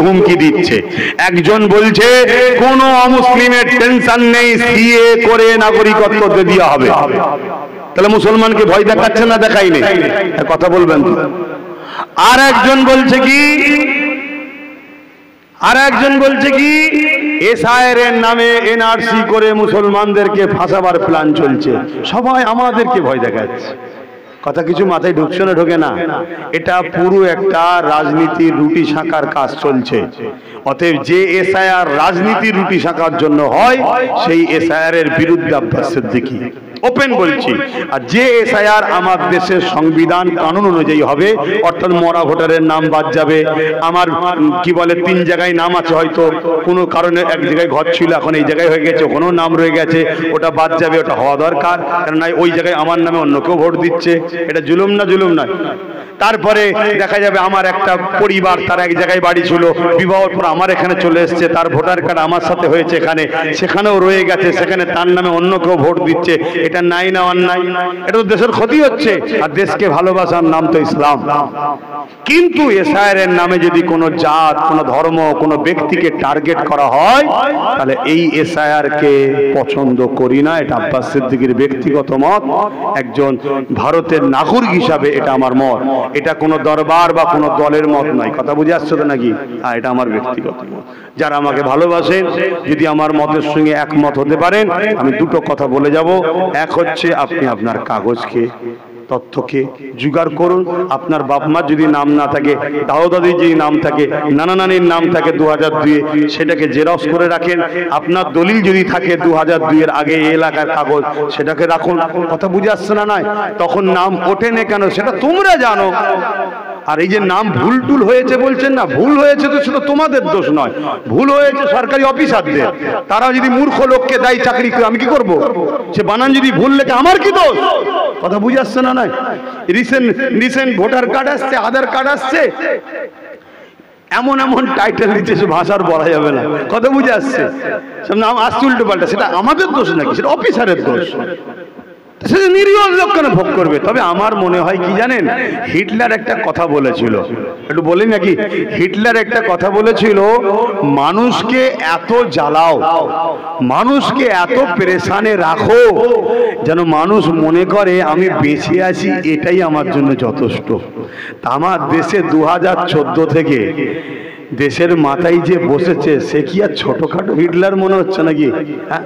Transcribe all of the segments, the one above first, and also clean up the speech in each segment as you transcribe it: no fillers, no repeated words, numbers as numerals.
হুমকি দিচ্ছে। একজন বলছে কোন অমুসলিমের টেনশন নেই, সিএ করে নাগরিকত্ব দেওয়া হবে। তাহলে মুসলমানকে ভয় দেখাচ্ছে না দেখাইনি? কথা বলবেন তো। আর একজন বলছে কি এসআইআর এর নামে এনআরসি করে মুসলমানদেরকে ফাঁসাবার প্ল্যান চলছে। সবাই আমাদেরকে ভয় দেখাচ্ছে। কথা কিছু মাথায় ঢুকছে না, ঢোকে না? এটা পুরো একটা রাজনীতির রুটি শাঁকার কাজ চলছে। অতএব যে এসআইআর রাজনীতির রুটি শাঁকার জন্য হয়, সেই এসআইআর এর বিরুদ্ধে আব্বাস সিদ্দিকী ওপেন বলছি। আর যে এসআইআর আমার দেশের সংবিধান কানুন অনুযায়ী হবে, অর্থাৎ মরা ভোটারের নাম বাদ যাবে। আমার কি বলে 3 জায়গায় নাম আছে, হয়তো কোনো কারণে এক জায়গায় ঘর ছিল, এখন এই জায়গায় হয়ে গেছে, কোনো নাম রয়ে গেছে, ওটা বাদ যাবে। ওটা হওয়া দরকার, কারণ ওই জায়গায় আমার নামে অন্য কেউ ভোট দিচ্ছে। এটা জুলুম না? জুলুম নয়? তারপরে দেখা যাবে আমার একটা পরিবার, তার এক জায়গায় বাড়ি ছিল, বিবাহের পর আমার এখানে চলে এসছে, তার ভোটার কার্ড আমার সাথে হয়েছে এখানে, সেখানেও রয়ে গেছে, সেখানে তার নামে অন্য কেউ ভোট দিচ্ছে। এটা নাই না অন্যায়? এটা তো দেশের ক্ষতি হচ্ছে। আর দেশকে ভালোবাসার নাম তো ইসলাম। কিন্তু এসআইআর এর নামে যদি কোনো জাত, কোনো ধর্ম, কোনো ব্যক্তিকে টার্গেট করা হয়, তাহলে এই এসআইআর কে পছন্দ করি না। এটা আব্বাস সিদ্দিকীর ব্যক্তিগত মত, একজন ভারতের নাগরিক হিসাবে এটা আমার মত। এটা কোনো দরবার বা কোনো দলের মত নয়। কথা বুঝে আসছে তো নাকি? হ্যাঁ, এটা আমার ব্যক্তিগত মত। যারা আমাকে ভালোবাসেন, যদি আমার মতের সঙ্গে একমত হতে পারেন, আমি দুটো কথা বলে যাব। এক হচ্ছে, আপনি আপনার কাগজকে, তথ্যকে জোগাড় করুন। আপনার বাপ মা যদি নাম না থাকে, দাদা দাদির যদি নাম থাকে, নানা নানির নাম থাকে 2002-এ, সেটাকে জেরক্স করে রাখেন। আপনার দলিল যদি থাকে 2002-এর আগে এই এলাকার কাগজ, সেটাকে রাখুন। কথা বুঝে আসছে না? নয় তখন নাম ওঠে না কেন সেটা তোমরা জানো। আর এই যে নাম ভুল টুল হয়েছে বলছেন না, ভুল হয়েছে তো সেটা তোমাদের দোষ নয়, ভুল হয়েছে সরকারি অফিসারদের। তারা যদি মূর্খ লোককে দেয় চাকরি, আমি কি করব? সে বানান যদি ভুল লেখে, আমার কি দোষ? কথা বুঝে আসছে না? নয় রিসেন্ট ভোটার কার্ড আসছে, আধার কার্ড আসছে, এমন এমন টাইটেল দিচ্ছে, সে ভাষার বলা যাবে না। কথা বুঝে আসছে? সব নাম আসছে উল্টো পাল্টা। সেটা আমাদের দোষ নাকি? সেটা অফিসারের দোষ। সেটা নিরীহ লোক কেন ভোগ করবে? তবে আমার মনে হয় কি জানেন, হিটলার একটা কথা বলেছিল, একটু বলি নাকি? হিটলার একটা কথা বলেছিল, মানুষকে এত জ্বালাও, মানুষকে এত পেরেশানে রাখো, যেন মানুষ মনে করে আমি বেঁচে আছি, এটাই আমার জন্য যথেষ্ট। তা আমার দেশে 2014 থেকে দেশের মাথায় যে বসেছে, সে কি আর ছোটখাটো হিটলার মনে হচ্ছে নাকি? হ্যাঁ,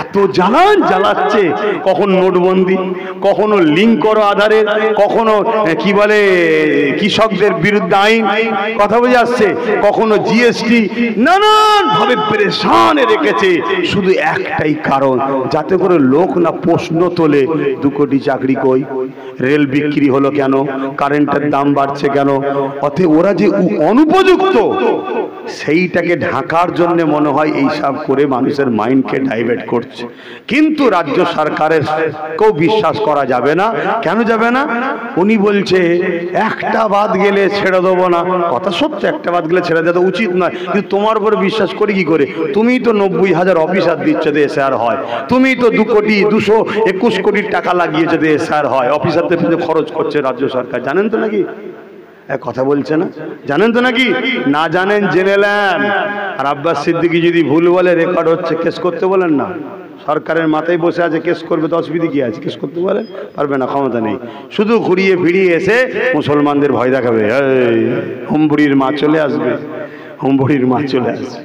এত জ্বালাচ্ছে। কখন নোটবন্দি, কখনো লিঙ্ক করো আধারের, কখনো কি বলে কৃষকদের বিরুদ্ধে আইন, কথা বুঝে আসছে, কখনো জিএসটি, নানান ভাবে পেরেশানে রেখেছে। শুধু একটাই কারণ, যাতে করে লোক না প্রশ্ন তোলে 2 কোটি চাকরি কই, রেল বিক্রি হলো কেন, কারেন্টের দাম বাড়ছে কেন। অতএব ওরা যে অনুপযুক্ত, সেইটাকে ঢাকার জন্য মনে হয় এইসব করে মানুষের মাইন্ডকে ডাইভার্ট করছে। কিন্তু রাজ্য সরকারের কেউ বিশ্বাস করা যাবে না। কেন যাবে না? উনি বলছে একটা বাদ গেলে ছেড়ে দেবো না। কথা সত্য, একটা বাদ গেলে ছেড়ে দেওয়া উচিত নয়, কিন্তু তোমার উপর বিশ্বাস করি কি করে? তুমি তো 90,000 অফিসার দিচ্ছ যে এসআর হয়, তুমি তো 2,221 কোটি টাকা লাগিয়েছে যে এসআর হয়, অফিসারদের পিছনে খরচ করছে রাজ্য সরকার। জানেন তো নাকি? কথা বলছে না? জানেন তো নাকি? না জানেন জেনে নেন। আর আব্বাস সিদ্দিকী যদি ভুল বলে, রেকর্ড হচ্ছে, কেস করতে বলেন না। সরকারের মাথায় বসে আছে, কেস করবে তো অসুবিধা কি আছে? কেস করতে পারবে না, ক্ষমতা নেই। শুধু ঘুরিয়ে ফিরিয়ে এসে মুসলমানদের ভয় দেখাবে, হুমবুড়ির মা চলে আসবে, হুমবুড়ির মা চলে আসবে।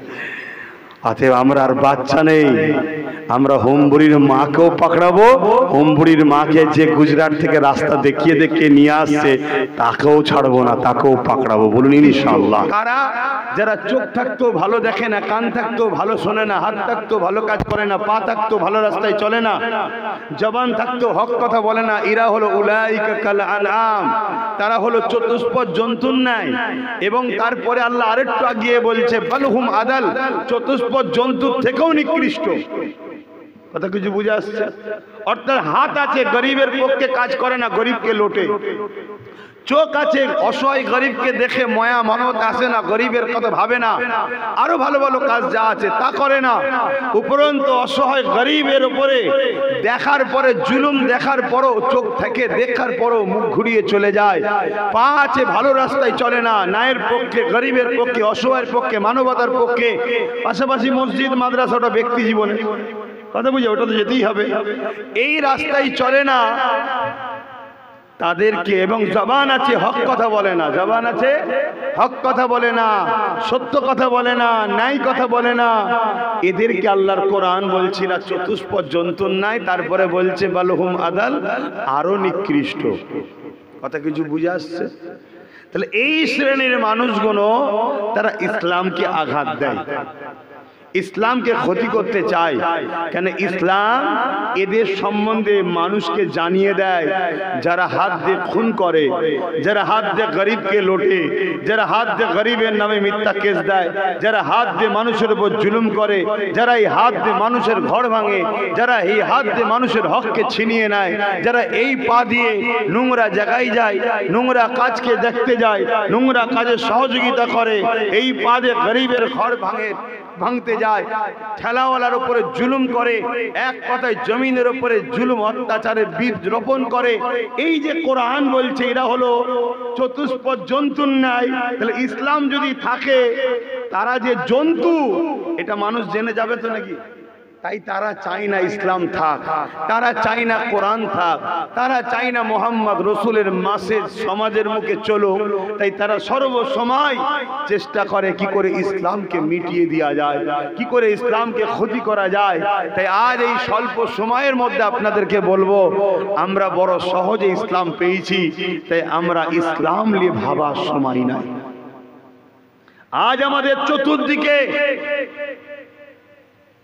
অতএব আমরা আর বাচ্চা নেই, আমরা হুমবুড়ির মাকেও পাকড়াবো। হুমবুড়ির মাকে যে গুজরাট থেকে রাস্তা দেখিয়ে দেখিয়ে নিয়ে আসছে, তাকেও ছাড়বো না, তাকেও পাকড়াবো। বলুন ইনশাআল্লাহ। কারা? যারা চোখ থাকতেও ভালো দেখে না, কান থাকতেও ভালো শোনে না, হাত থাকতেও ভালো কাজ করে না, পা থাকতেও ভালো রাস্তায় চলে না, জবান থাকতেও হক কথা বলে না, এরা হলো উলাইকা কাল আনআম, তারা হলো চতুষ্পদ জন্তুর ন্যায়। এবং তারপরে আল্লাহ আরেকটু আগিয়ে বলছে, বালহুম আদাল, চতুষ্পদ জন্তুর থেকেও নিকৃষ্ট। কথা কিছু বুঝে আসছে? অর্থাৎ হাত আছে, গরিবের পক্ষে কাজ করে না, গরিবকে লোটে। চোখ আছে, অসহায় গরিবকে দেখে মায়া মমতা আসে না, গরিবের কথা ভাবে না, আরো ভালো ভালো কাজ যা আছে তা করে না। উপরন্তু অসহায় গরিবের উপরে দেখার পরে জুলুম দেখার পরও, চোখ থেকে দেখার পরও মুখ ঘুরিয়ে চলে যায়। পা আছে, ভালো রাস্তায় চলে না, ন্যায়ের পক্ষে, গরিবের পক্ষে, অসহায়ের পক্ষে, মানবতার পক্ষে। পাশাপাশি মসজিদ মাদ্রাসা ওটা ব্যক্তি জীবনে কথা বুঝে, ওটা তো যেতেই হবে। এই রাস্তায় চলে না তাদেরকে, এবং জবান আছে হক কথা বলে না, জবান আছে হক কথা বলে না, সত্য কথা বলে না, ন্যায় কথা বলে না, এদেরকে আল্লাহর কোরআন বলছি না চতুষ্পদ জন্তুর নাই, তারপরে বলছে বালহুম আদাল, আরো নিকৃষ্ট। কথা কিছু বুঝে আসছে? তাহলে এই শ্রেণীর মানুষগুলো তারা ইসলামকে আঘাত দেয়, ইসলামকে ক্ষতি করতে চায়। কেন? ইসলাম এদের সম্বন্ধে মানুষকে জানিয়ে দেয়, যারা হাত দিয়ে খুন করে, যারা হাত দিয়ে গরিবকে লোটে, যারা হাত দিয়ে গরিবের নামে মিথ্যা কেস দেয়, যারা হাত দিয়ে মানুষের উপর জুলুম করে, যারা এই হাত দিয়ে মানুষের ঘর ভাঙে, যারা এই হাত দিয়ে মানুষের হককে ছিনিয়ে নেয়, যারা এই পা দিয়ে নোংরা জায়গায় যায়, নোংরা কাজকে দেখতে যায়, নোংরা কাজে সহযোগিতা করে, এই পা দিয়ে গরিবের ঘর ভাঙতে যায়, ঠেলাওয়ালার উপরে জুলুম করে, এক কথায় জমিনের উপরে জুলুম অত্যাচারের বীজ রোপণ করে। এই যে কোরআন বলছে এরা হলো চতুষ্পদ জন্তুর ন্যায়, তাহলে ইসলাম যদি থাকে তারা যে জন্তু এটা মানুষ জেনে যাবে তো নাকি? তাই তারা চায় না ইসলাম থাক, তারা চায় না কোরআন থাক, তারা চায় না মোহাম্মদ রসুলের মাসের সমাজের মুখে চলো। তাই তারা সর্বসময় চেষ্টা করে কি করে ইসলামকে মিটিয়ে দেওয়া যায়, কি করে ইসলামকে ক্ষতি করা যায়। তাই আজ এই স্বল্প সময়ের মধ্যে আপনাদেরকে বলবো, আমরা বড় সহজে ইসলাম পেয়েছি, তাই আমরা ইসলাম নিয়ে ভাবার সময় নাই। আজ আমাদের চতুর্দিকে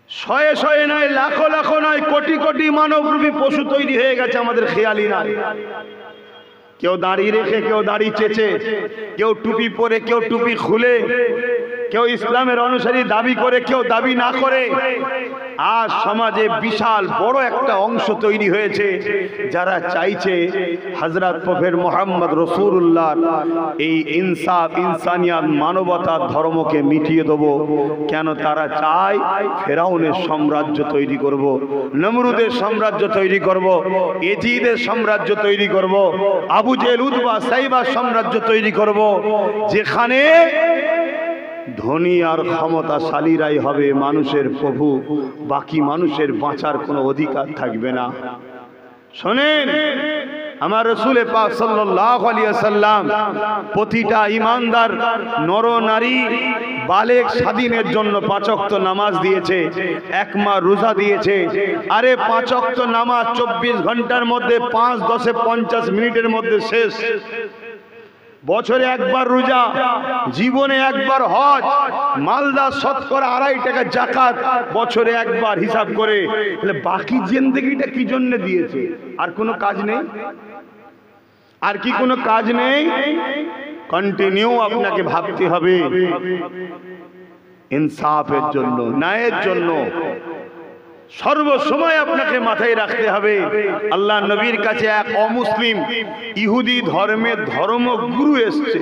শয়ে শয়ে নয়, লাখো লাখো নয়, কোটি কোটি মানবরূপী পশু তৈরি হয়ে গেছে, আমাদের খেয়ালই নাই। কেউ দাড়ি রেখে, কেউ দাড়ি চেঁচে, কেউ টুপি পরে, কেউ টুপি খুলে, কেউ ইসলামের অনুসারী দাবি করে, কেউ দাবি না করে। আজ সমাজে বিশাল বড় একটা অংশ তৈরি হয়েছে যারা চাইছে হযরত প্রফেট মুহাম্মদ রাসূলুল্লাহ এই ইনসাফ, ইনসানিয়াত, মানবতার ধর্মকে মিটিয়ে দেব। কেন? তারা চায় ফেরাউনের সাম্রাজ্য তৈরি করব, নমরুদের সাম্রাজ্য তৈরি করব, এজিদের সাম্রাজ্য তৈরি করব, আবু জেহেল, উতবা, সাইবার সাম্রাজ্য তৈরি করব, যেখানে ধনী আর ক্ষমতাশালীরাই হবে মানুষের প্রভু, বাকি মানুষের বাঁচার কোনো অধিকার থাকবে না। শোনেন, আমার রাসূল পাক সাল্লাল্লাহু আলাইহি ওয়াসাল্লাম প্রতিটা ঈমানদার নর নারী বালেগ স্বাধীনের জন্য 5 ওয়াক্ত নামাজ দিয়েছে, 1 মাস রোজা দিয়েছে। আরে 5 ওয়াক্ত নামাজ 24 ঘন্টার মধ্যে 5, 10, 50 মিনিটের মধ্যে শেষ। বছরে একবার রোজা, জীবনে একবার হজ, মালদা শতকরা 2.5 টাকা জাকাত, বছরে একবার হিসাব করে। তাহলে বাকি জিন্দেগিটা কি জন্য দিয়েছে? আর কোনো কাজ নেই? আর কি কোনো কাজ নেই? কন্টিনিউ আপনাকে ভাবতে হবে ইনসাফের জন্য, ন্যায়ের জন্য। সর্বসময় আপনাকে মাথায় রাখতে হবে। আল্লাহ নবীর কাছে এক অমুসলিম ইহুদি ধর্মের ধর্মগুরু এসছে,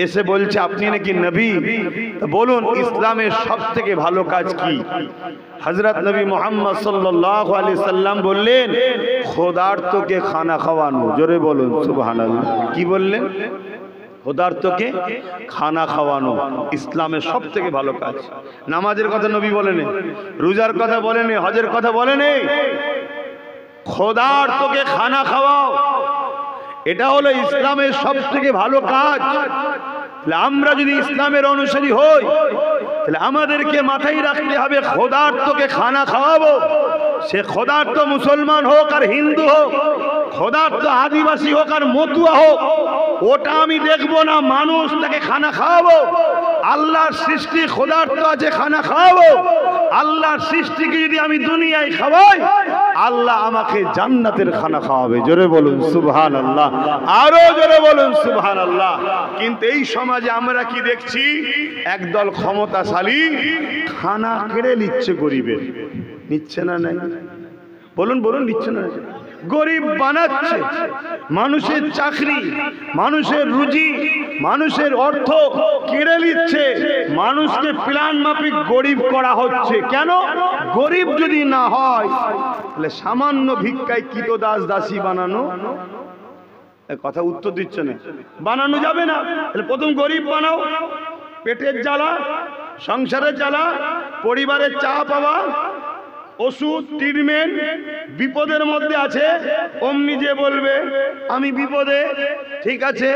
এসে বলছে আপনি নাকি নবী, বলুন ইসলামের সবথেকে ভালো কাজ কি? হযরত নবী মুহাম্মদ সাল্লাল্লাহু আলাইহি সাল্লাম বললেন খোদার্তকে খানা খাওয়ানো। জোরে বলুন সুবহানাল্লাহ। কি বললেন? খোদার্তকে খানা খাওয়ানো ইসলামের সব থেকে ভালো কাজ। নামাজের কথা নবী বলেনি, রোজার কথা বলেনি, হজের কথা বলেনি, খোদার্তকে খানা খাওয়াও, এটা হলো ইসলামের সব থেকে ভালো কাজ। আমরা যদি ইসলামের অনুসারী হই তাহলে আমাদেরকে মাথায় রাখতে হবে খোদার্তকে খানা খাওয়াবো। সে খোদার্ত মুসলমান হোক আর হিন্দু হোক, খোদার্ত আদিবাসী হোক আর মতুয়া হোক, ওটা আমি দেখবো না, মানুষ তাকে খানা খাওয়াবো। আল্লাহর সৃষ্টি খোদার্ত আছে, খানা খাওয়াবো। আল্লাহর সৃষ্টিকে যদি আমি দুনিয়ায় খাওয়াই, আল্লাহ আমাকে জান্নাতের খানা খাওয়াবে। জোরে বলুন সুবহানাল্লাহ, আরো জোরে বলুন সুবহানাল্লাহ। কিন্তু এই সমাজে আমরা কি দেখছি? একদল ক্ষমতাশালী খানা কেড়ে নিচ্ছে গরিবের। নিচ্ছে না? নাই? বলুন বলুন, নিচ্ছে না? গরিব বানাচ্ছে, মানুষের চাকরি, মানুষের রুজি, মানুষের অর্থ কেড়ে নিচ্ছে, মানুষকে প্ল্যান মাফিক গরিব করা হচ্ছে। কেন? গরিব যদি না হয় তাহলে সামান্য ভিক্ষায় কৃতদাস দাসী বানানো, কথা উত্তর দিচ্ছে না, বানানো যাবে না। তাহলে প্রথম গরিব বানাও, পেটের জ্বালা, সংসারের জ্বালা, পরিবারের চা পাওয়া, ওষুধ, ট্রিটমেন্ট, বিপদের মধ্যে আছে, অমনি যে বলবে আমি বিপদে, ঠিক আছে,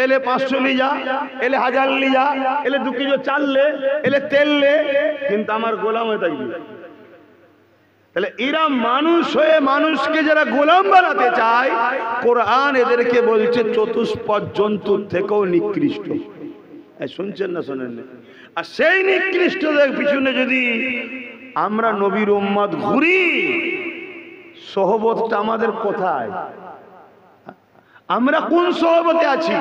এলে 500 লিজা, এলে 1000 লিজা, এলে 2 কিলো চাললে, এলে তেললে, কিন্তু আমার গোলাম হয়ে থাকবে। তাহলে এরা মানুষ হয়ে মানুষকে যারা গোলাম বানাতে চায়, কোরআন এদেরকে বলছে চতুষ্পদ জন্তুর থেকেও নিকৃষ্ট। শুনছেন না শোনেন? আর সেই নিকৃষ্টদের পিছনে যদি আমরা নবীর উম্মত ঘুরি, সোহবতটা আমাদের কোথায়? আমরা কোন সোহবতে আছি?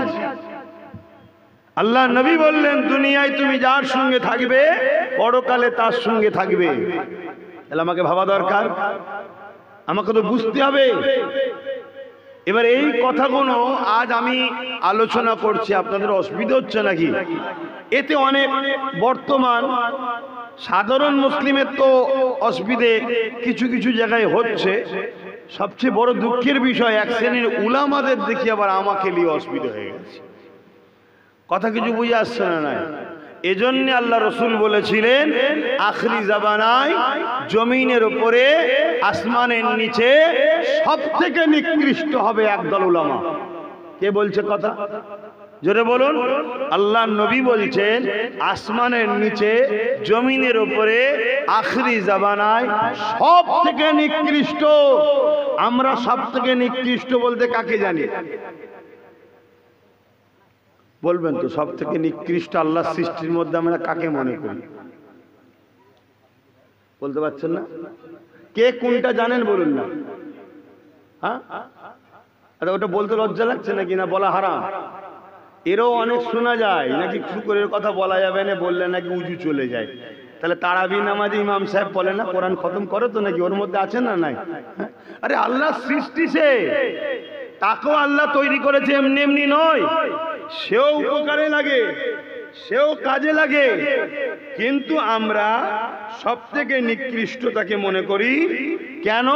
আল্লাহ নবী বললেন দুনিয়ায় তুমি যার সঙ্গে থাকবে পরকালে তার সঙ্গে থাকবে। তাহলে আমাকে ভাবা দরকার, আমাকে তো বুঝতে হবে। এবার এই কথাগুলো আজ আমি আলোচনা করছি, আপনাদের অসুবিধা হচ্ছে নাকি? এতে অনেক বর্তমান সাধারণ মুসলিমের তো অসুবিধে কিছু কিছু জায়গায় হচ্ছে। সবচেয়ে বড় দুঃখের বিষয়, এক শ্রেণীর উলামাদের দেখি আবার আমাকে নিয়ে অসুবিধা হয়ে গেছে। কথা কিছু বুঝে আসছে না? নাই এজন্য আল্লাহ রসুল বলেছিলেন আখরি জামানায় জমিনের উপরে আসমানের নিচে সব থেকে নিকৃষ্ট হবে একদল উলামা। কে বলছে কথা? জোরে বলুন। আল্লাহ নবী বলছেন আসমানের নিচে জমিনের উপরে আখরি জামানায় সব থেকে নিকৃষ্ট। আমরা সব থেকে নিকৃষ্ট বলতে কাকে জানি? বলবেন তো, সব থেকে নিকৃষ্ট আল্লাহ সৃষ্টির মধ্যে আমরা কাকে মনে করি? বলতে পারছেন না? কে কোনটা জানেন বলুন না। হ্যাঁ, আরে ওটা বলতে লজ্জা লাগছে নাকি? না বলা হারাম? এরও অনেক শোনা যায় নাকি শুকরের কথা বলা যাবে না, বললে নাকি উজু চলে যায়। তাহলে তারাবি নামাজে ইমাম সাহেব বলে না কোরআন খতম করে তো, নাকি ওর মধ্যে আছে না? নাই। আরে আল্লাহ সৃষ্টি, সে তাকেও আল্লাহ তৈরি করেছে, এমনি এমনি নয়। সেও উপকারে লাগে, সেও কাজে লাগে, কিন্তু আমরা সব থেকে নিকৃষ্ট তাকে মনে করি। কেন?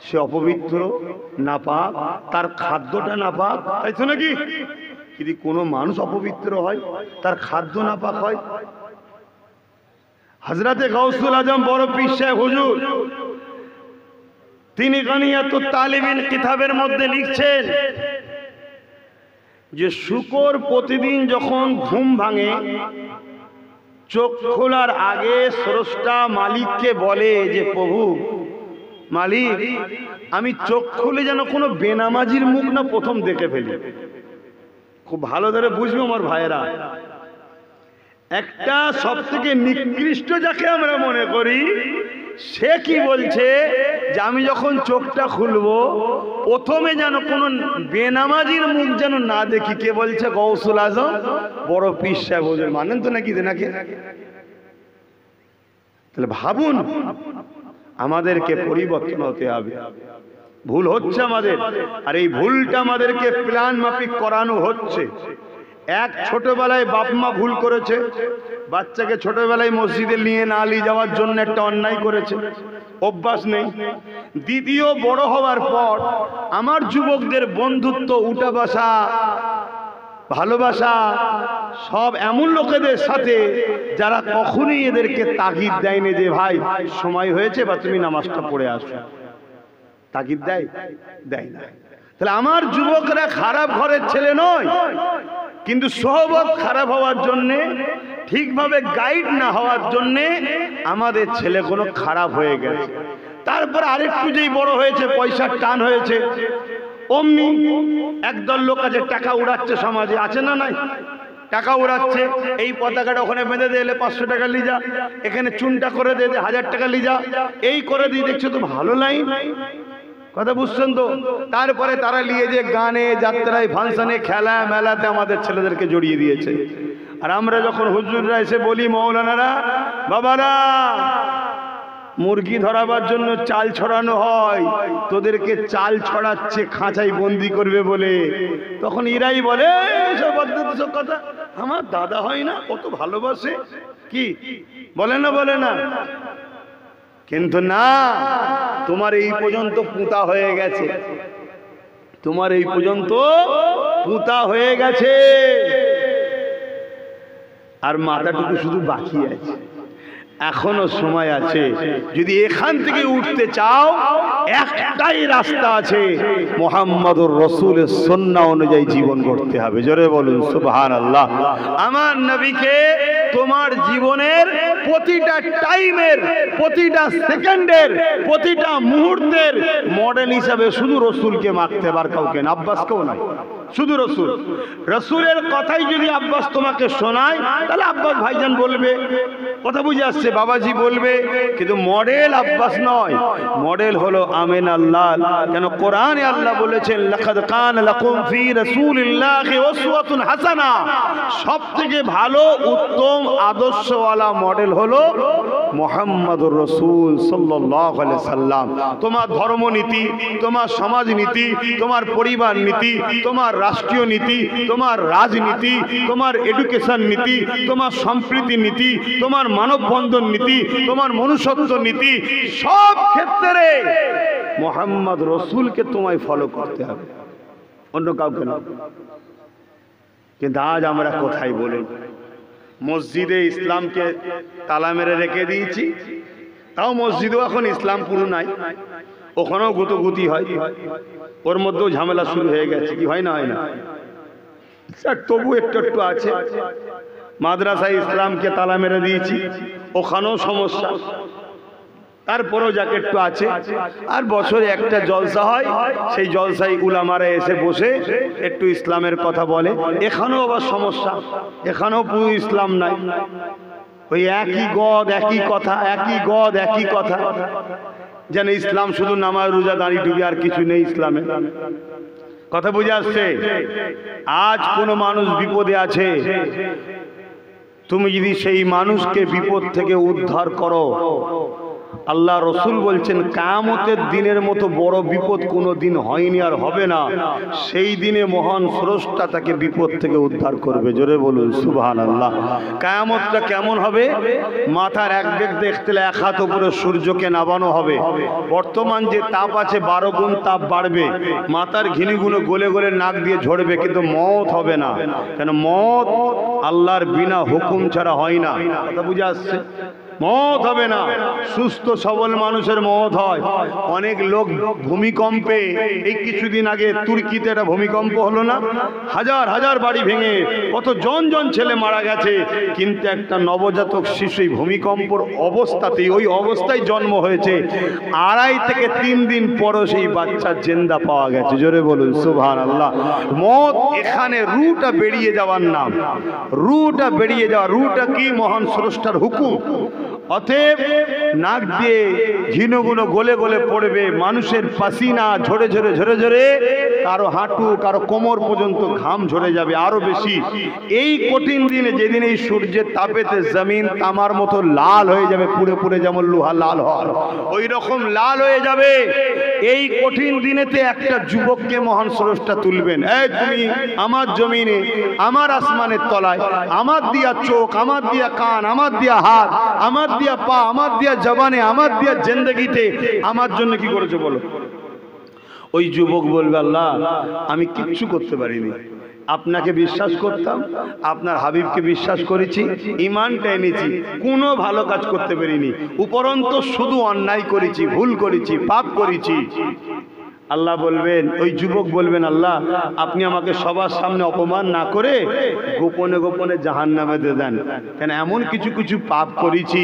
সে অপবিত্র, নাপাক, তার খাদ্যটা নাপাক, তাই তো নাকি? যদি কোনো মানুষ অপবিত্র হয়, তার খাদ্য নাপাক হয়। হযরতে গাউসুল আজম বড় পীর সাহেব হুজুর, তিনি গানিয়াতুত তালিবিন কিতাবের মধ্যে লিখছেন যে শুকর প্রতিদিন যখন ঘুম ভাঙে, চোখ খোলার আগে স্রষ্টা মালিককে বলে যে প্রভু মালিক, আমি চোখ খুলে যেন কোনো বেনামাজির মুখ না প্রথম দেখে ফেলি। খুব ভালো ধরে বুঝবো আমার ভাইয়েরা, একটা সব থেকে নিকৃষ্ট যাকে আমরা মনে করি, সে কি বলছে যে আমি যখন চোখটা খুলবো প্রথমে যেন কোনো বেনামাজির মুখ যেন না দেখি। কে বলছে? গাউসুল আজম বড় পীর সাহেব হুজুর। মানেন তো নাকি? নাকি? তাহলে ভাবুন, আমাদেরকে পরিবর্তন হতে হবে। ভুল হচ্ছে আমাদের, আর এই ভুলটা আমাদেরকে প্ল্যান মাফিক করানো হচ্ছে। এক, ছোটবেলায় বাপ মা ভুল করেছে, বাচ্চাকে ছোটবেলায় মসজিদে নিয়ে যাওয়ার জন্য একটা অন্যায় করেছে, অভ্যাস নেই। দ্বিতীয়, বড় হওয়ার পর আমার যুবকদের বন্ধুত্ব, উঠা বসা, ভালোবাসা সব এমন লোকেদের সাথে যারা কখনোই এদেরকে তাগিদ দেয়নি যে ভাই সময় হয়েছে বা তুমি নামাজটা পড়ে আসো। তাগিদ দেয়? দেয় না। তাহলে আমার যুবকরা খারাপ ঘরের ছেলে নয়, কিন্তু সোহবত খারাপ হওয়ার জন্যে, ঠিকভাবে গাইড না হওয়ার জন্যে আমাদের ছেলেগুলো খারাপ হয়ে গেছে। তারপর আরেকটু যেই বড় হয়েছে, পয়সার টান হয়েছে, অমনি একদল লোক আছে টাকা উড়াচ্ছে সমাজে, আছে না নাই? টাকা উড়াচ্ছে, এই পতাকাটা ওখানে বেঁধে দিলে 500 টাকা লিজা, এখানে চুনটা করে দে 1000 টাকা লিজা, এই করে দিয়ে দেখছো তো ভালো লাইন। কথা বুঝছেন তো? তারপরে তারা নিয়ে যে গানে, যাত্রায়, ফাংশনে, খেলা মেলাতে আমাদের ছেলেদেরকে জড়িয়ে দিয়েছে। আর আমরা যখন হুজুররা এসে বলি, মৌলানারা, বাবারা, মুরগি ধরাবার জন্য চাল ছড়ানো হয়, তোদেরকে চাল ছড়াচ্ছে খাঁচাই বন্দি করবে বলে। তখন এরাই বলে সব কথা, আমার দাদা হয় না কত ভালোবাসে, কি বলে না বলে না? কিন্তু না, তোমার এই পর্যন্ত পুঁতা হয়ে গেছে, তোমার এই পর্যন্ত পুঁতা হয়ে গেছে, আর মাথাটুকু শুধু বাকি আছে। এখনো সময় আছে, যদি এখান থেকে উঠতে চাও একটাই রাস্তা আছে, মুহাম্মদুর রাসূলের সুন্নাহ অনুযায়ী জীবন গড়তে হবে। জোরে বলুন সুবহানাল্লাহ। আমার নবীকে তোমার জীবনের প্রতিটা টাইমের, প্রতিটা সেকেন্ডের, প্রতিটা মুহূর্তের মডেল হিসাবে শুধু রসুলকে মাখতে পার, কাউকে না, আব্বাসকেও নয়, শুধু রসুল। রসুলের কথাই যদি আব্বাস তোমাকে শোনায় তাহলে আব্বাস ভাইজান বলবে, কথা বুঝে আসছে, বাবাজি বলবে, কিন্তু মডেল আব্বাস নয়, মডেল হলো আমিন আল্লাহ। কেন কোরআনে আল্লাহ বলেছেন লাকাদ কানা লাকুম ফি রাসূলিল্লাহি উসওয়াতুন হাসানা, সবথেকে ভালো উত্তম আদর্শওয়ালা মডেল হলো মুহাম্মদুর রাসূল সাল্লাল্লাহু আলাইহি সাল্লাম। তোমার ধর্মনীতি, তোমার সমাজনীতি, তোমার পরিবার নীতি, তোমার রাষ্ট্রীয় নীতি, তোমার রাজনীতি, তোমার এডুকেশন নীতি, তোমার সম্প্রীতি নীতি, তোমার মানববন্ধন নীতি, তোমার মনুষ্যত্ব নীতি, সব ক্ষেত্রে মুহাম্মদ রাসূলকে তোমায় ফলো করতে হবে, অন্য কাউকে না। কিন্তু আজ আমরা কোথায় বলি, মসজিদে ইসলামকে তালা মেরে রেখে দিয়েছি, তাও মসজিদেও এখন ইসলাম পুরো নাই, ওখানেও গুতোগুতি হয়, ওর মধ্যেও ঝামেলা শুরু হয়ে গেছে, কি হয় না? হয় না? তবু একটু একটু আছে। মাদ্রাসায় ইসলামকে তালা মেরে দিয়েছি, ওখানেও সমস্যা, তারপরেও যাকে একটু আছে। আর বছরে একটা জলসা হয়, সেই জলসায় উলামারা এসে বসে একটু ইসলামের কথা বলে, এখানেও আবার সমস্যা, এখানেও পুরো ইসলাম নাই, ওই একই গদ একই কথা, একই গদ একই কথা, যেন ইসলাম শুধু নামাজ রোজা দাঁড়িয়ে ডুবি, আর কিছু নেই ইসলামে। কথা বুঝে আসছে? আজ কোন মানুষ বিপদে আছে, তুমি যদি সেই মানুষকে বিপদ থেকে উদ্ধার করো, আল্লাহ রসুল বলছেন কিয়ামতের দিনের মতো বড় বিপদ কোনো দিন হয়নি আর হবে না, সেই দিনে মহান স্রষ্টা তাকে বিপদ থেকে উদ্ধার করবে। জোরে বলুন সুবহানাল্লাহ। কিয়ামতটা কেমন হবে? মাথার এক বেগ দেখতে এক হাত উপরে সূর্যকে নামানো হবে, বর্তমান যে তাপ আছে 12 গুণ তাপ বাড়বে, মাথার ঘিনিগুলো গলে গলে নাক দিয়ে ঝরবে, কিন্তু মওত হবে না। কেন? মওত আল্লাহর বিনা হুকুম ছাড়া হয় না। কথা বুঝে আসছে? মওত হবে না, সুস্থ সবল মানুষের মওত হয়। অনেক লোক ভূমিকম্পে, এই কিছুদিন আগে তুর্কিতে একটা ভূমিকম্প হলো না, হাজার হাজার বাড়ি ভেঙে কত জন জন ছেলে মারা গেছে, কিন্তু একটা নবজাতক শিশু ভূমিকম্পর অবস্থাতেই, ওই অবস্থায় জন্ম হয়েছে, 2.5 থেকে 3 দিন পরও সেই বাচ্চা জিন্দা পাওয়া গেছে। জোরে বলুন সুবহানাল্লাহ। মওত এখানে রুটা বেরিয়ে যাওয়ার নাম, রুটা বেরিয়ে যাওয়া। রুটা কি? মহান স্রষ্টার হুকুম। অতএব নাক দিয়ে ঘিনগুলো গলে গলে পড়বে, মানুষের পাসিনা ঝরে ঝরে ঝরে ঝরে কারো হাঁটু কারো কোমর পর্যন্ত ঘাম ঝরে যাবে আরো বেশি। এই কঠিন দিনে, যেদিন এই সূর্যের তাপেতে জমিন তামার মতো লাল হয়ে যাবে, পুড়ে পুড়ে যেমন লোহা লাল হয় ওই রকম লাল হয়ে যাবে, এই কঠিন দিনেতে একটা যুবককে মহান স্রষ্টা তুলবেন। এই তুমি আমার জমিনে, আমার আসমানের তলায়, আমার দিয়া চোখ, আমার দিয়া কান, আমার দিয়া হাত, আমার দিয়া পা, আমার দিয়া জবানে, আমার দিয়া জিন্দেগিতে আমার জন্য কি করেছো বলো? ওই যুবক বলবে, আল্লাহ আমি কিচ্ছু করতে পারিনি, আপনাকে বিশ্বাস করতাম, আপনার হাবিবকে বিশ্বাস করেছি, ঈমানটা এনেছি, কোনো ভালো কাজ করতে পারিনি, উপরন্তু শুধু অন্যায় করেছি, ভুল করেছি, পাপ করেছি। আল্লাহ বলবেন, ওই যুবক বলবেন, আল্লাহ আপনি আমাকে সবার সামনে অপমান না করে গোপনে গোপনে জাহান্নামে দিয়ে দেন। কেন? এমন কিছু কিছু পাপ করেছি,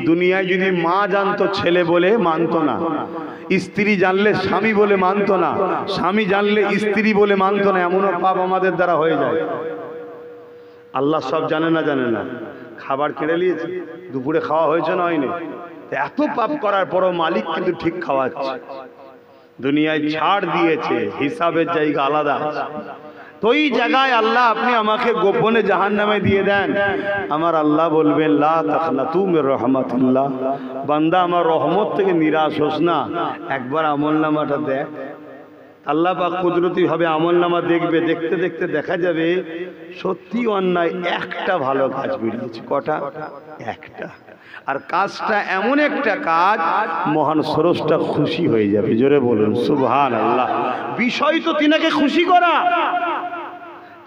দুনিয়ায় যদি মা জানতো ছেলে বলে মানতো না, স্ত্রী জানলে স্বামী বলে মানতো না, স্বামী জানলে স্ত্রী বলে মানতো না, এমনও পাপ আমাদের দ্বারা হয়ে যায়। আল্লাহ সব জানে না? জানে না। খাবার কেড়ে নিয়েছে, দুপুরে খাওয়া হয়েছে না হয়নি, এত পাপ করার পরও মালিক কিন্তু ঠিক খাওয়াচ্ছে। দুনিয়ায় ছাড় দিয়েছে, হিসাবের জায়গা আলাদা। তো এই জায়গায় আল্লাহ আপনি আমাকে গোপনে জাহান্নামে দিয়ে দেন, আমার আল্লাহ বলবেন লা তাকনাতু মির রাহমাতিল্লাহ, বান্দা আমার রহমত থেকে নিরাশ হোস না, একবার আমলনামাটা দেখ। আল্লাহ পাক কুদরতি ভাবে আমলনামা দেখবে, দেখতে দেখতে দেখা যাবে সত্যি অন্যায় একটা ভালো কাজ বেরিয়েছে। কটা? একটা। আর কাজটা এমন একটা কাজ মহান স্রষ্টা খুশি হয়ে যাবে। জোরে বলুন সুবহানাল্লাহ। বিষয় তো তিনাকে খুশি করা,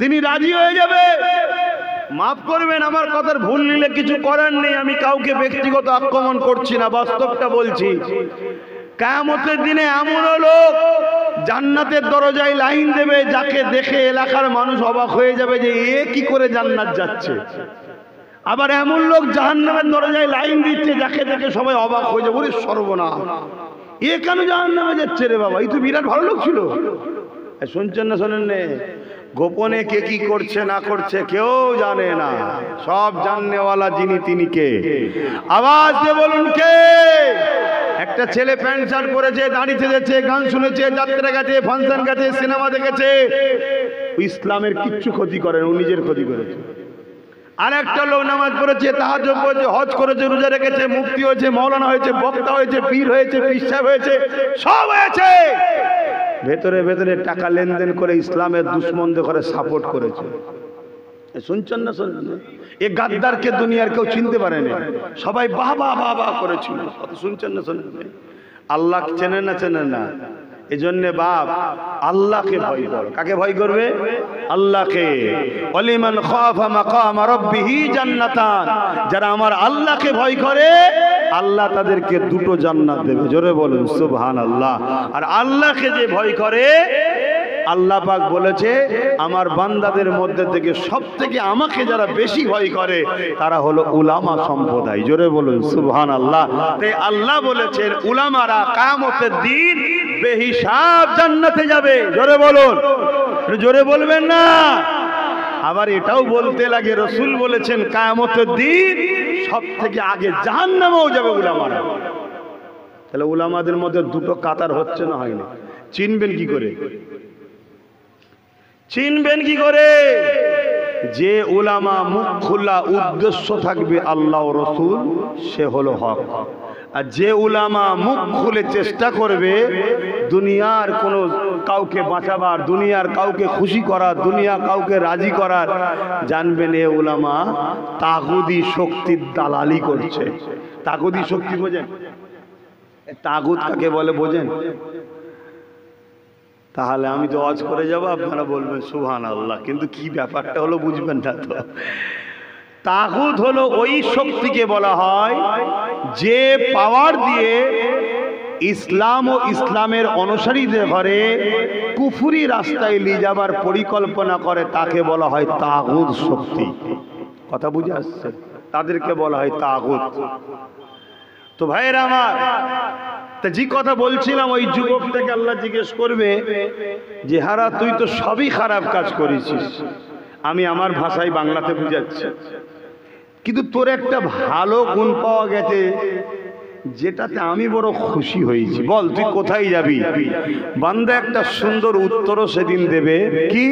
তিনি রাজি হয়ে যাবে। মাফ করবেন, আমার কথার ভুল নিলে কিছু করার নেই, আমি কাউকে ব্যক্তিগত আক্রমণ করছি না, বাস্তবটা বলছি। কিয়ামতের দিনে এমন লোক জান্নাতের দরজায় লাইন দেবে, যাকে দেখে এলাকার মানুষ অবাক হয়ে যাবে যে এ কি করে জান্নাত যাচ্ছে। আবার এমন লোক জাহান্নামের দরজায় লাইন দিচ্ছে, যাকে দেখে সবাই অবাক হয়ে যাবে, ওরে সর্বনাশ, এ কেন জাহান্নামে যাচ্ছে রে বাবা, এই তো বিরাট ভালো লোক ছিল। শুনছেন না শোনেন নে? গোপনে কে কি করছে না করছে কেউ জানে না, সব জাননেওয়ালা যিনি তিনি কে? আওয়াজ দিয়ে বলুন কে? একটা ছেলে প্যান্ট শার্ট পরেছে, দাড়ি ছেড়েছে, গান শুনেছে, যাত্রা গেছে, ফাংশন গেছে, সিনেমা দেখেছে, ইসলামের কিচ্ছু ক্ষতি করে না, ও নিজের ক্ষতি করেছে। আর একটা লোক নামাজ পড়েছে, তাহাজ্জুদ পড়েছে, হজ করেছে, রোজা রেখেছে, মুফতি হয়েছে, মাওলানা হয়েছে, বক্তা হয়েছে, পীর হয়েছে, পীর সাহেব হয়েছে, সব হয়েছে, ভেতরে ভেতরে টাকা লেনদেন করে ইসলামের দুশ্মনদের করে সাপোর্ট করেছে। শুনছেন না শুনছেন? এ গাদ্দারকে দুনিয়ার কেউ চিনতে পারেনি, সবাই বাহ বাহ বাহ বাহ করেছিল। শুনছেন না শুনছেন? আল্লাহ চেনেন না চেনেন না? এজন্য বাপ আল্লাহকে ভয় করো। কাকে ভয় করবে? আল্লাহকে। ওয়ালিমান খাফা মাকাম রাব্বিহি জান্নাতান, যারা আমার আল্লাহকে ভয় করে আল্লাহ তাদেরকে দুটো জান্নাত দেবে। জোরে বলুন সুবহানাল্লাহ। আর আল্লাহকে যে ভয় করে, আল্লাহ পাক বলেছে আমার বান্দাদের মধ্যে থেকে সবথেকে আমাকে যারা বেশি ভয় করে তারা হলো উলামা সম্প্রদায়। জোরে বলুন সুবহানাল্লাহ। তাই আল্লাহ বলেছেন উলামারা কিয়ামতের দিন বেহিসাব জান্নাতে যাবে। জোরে বলুন, জোরে বলবেন না? আবার এটাও বলতে লাগে, রাসূল বলেছেন কিয়ামতের দিন সবথেকে আগে জাহান্নামেও যাবে উলামারা। তাহলে উলামাদের মধ্যে দুটো কাতার হচ্ছে না, হয়নি? চিনবেন কি করে? চিনবেন কি করে? যে উলামা মুখ খোলা উদ্দেশ্য থাকবে আল্লাহ ও রাসূল, সে হলো হক। আর যে উলামা মুখ খুলে চেষ্টা করবে দুনিয়ার কোনো কাউকে বাঁচাবার, দুনিয়ার কাউকে খুশি করার, দুনিয়া কাউকে রাজি করার, জানবেন এ উলামা তাগুদি শক্তির দালালি করছে। তাগুদি শক্তি বোঝেন? তাগুত কাকে বলে বোঝেন? তাহলে আমি তো ওয়াজ করে যাব, আপনারা বলবেন সুবহানাল্লাহ, কিন্তু কি ব্যাপারটা হলো বুঝবেন না তো। তাগুত হলো ওই শক্তিকে বলা হয় যে পাওয়ার দিয়ে ইসলাম ও ইসলামের অনুসারীদের ঘরে কুফরি রাস্তায় নিয়ে যাবার পরিকল্পনা করে, তাকে বলা হয় তাগুত শক্তি। কথা বুঝে আসছে? তাদেরকে বলা হয় তাগুত। তো ভাইয়েরা আমার, তা যে কথা বলছিলাম, ওই যুবকটাকে আল্লাহ জিজ্ঞেস করবে যে হারা তুই তো সবই খারাপ কাজ করেছিস, আমি আমার ভাষায় বাংলাতে বুঝাচ্ছি, কিন্তু তোর একটা ভালো গুণ পাওয়া গেছে যেটাতে আমি বড় খুশি হয়েছি, বল তুই কোথায় যাবি? বান্দা একটা সুন্দর উত্তরও সেদিন দেবে, কি?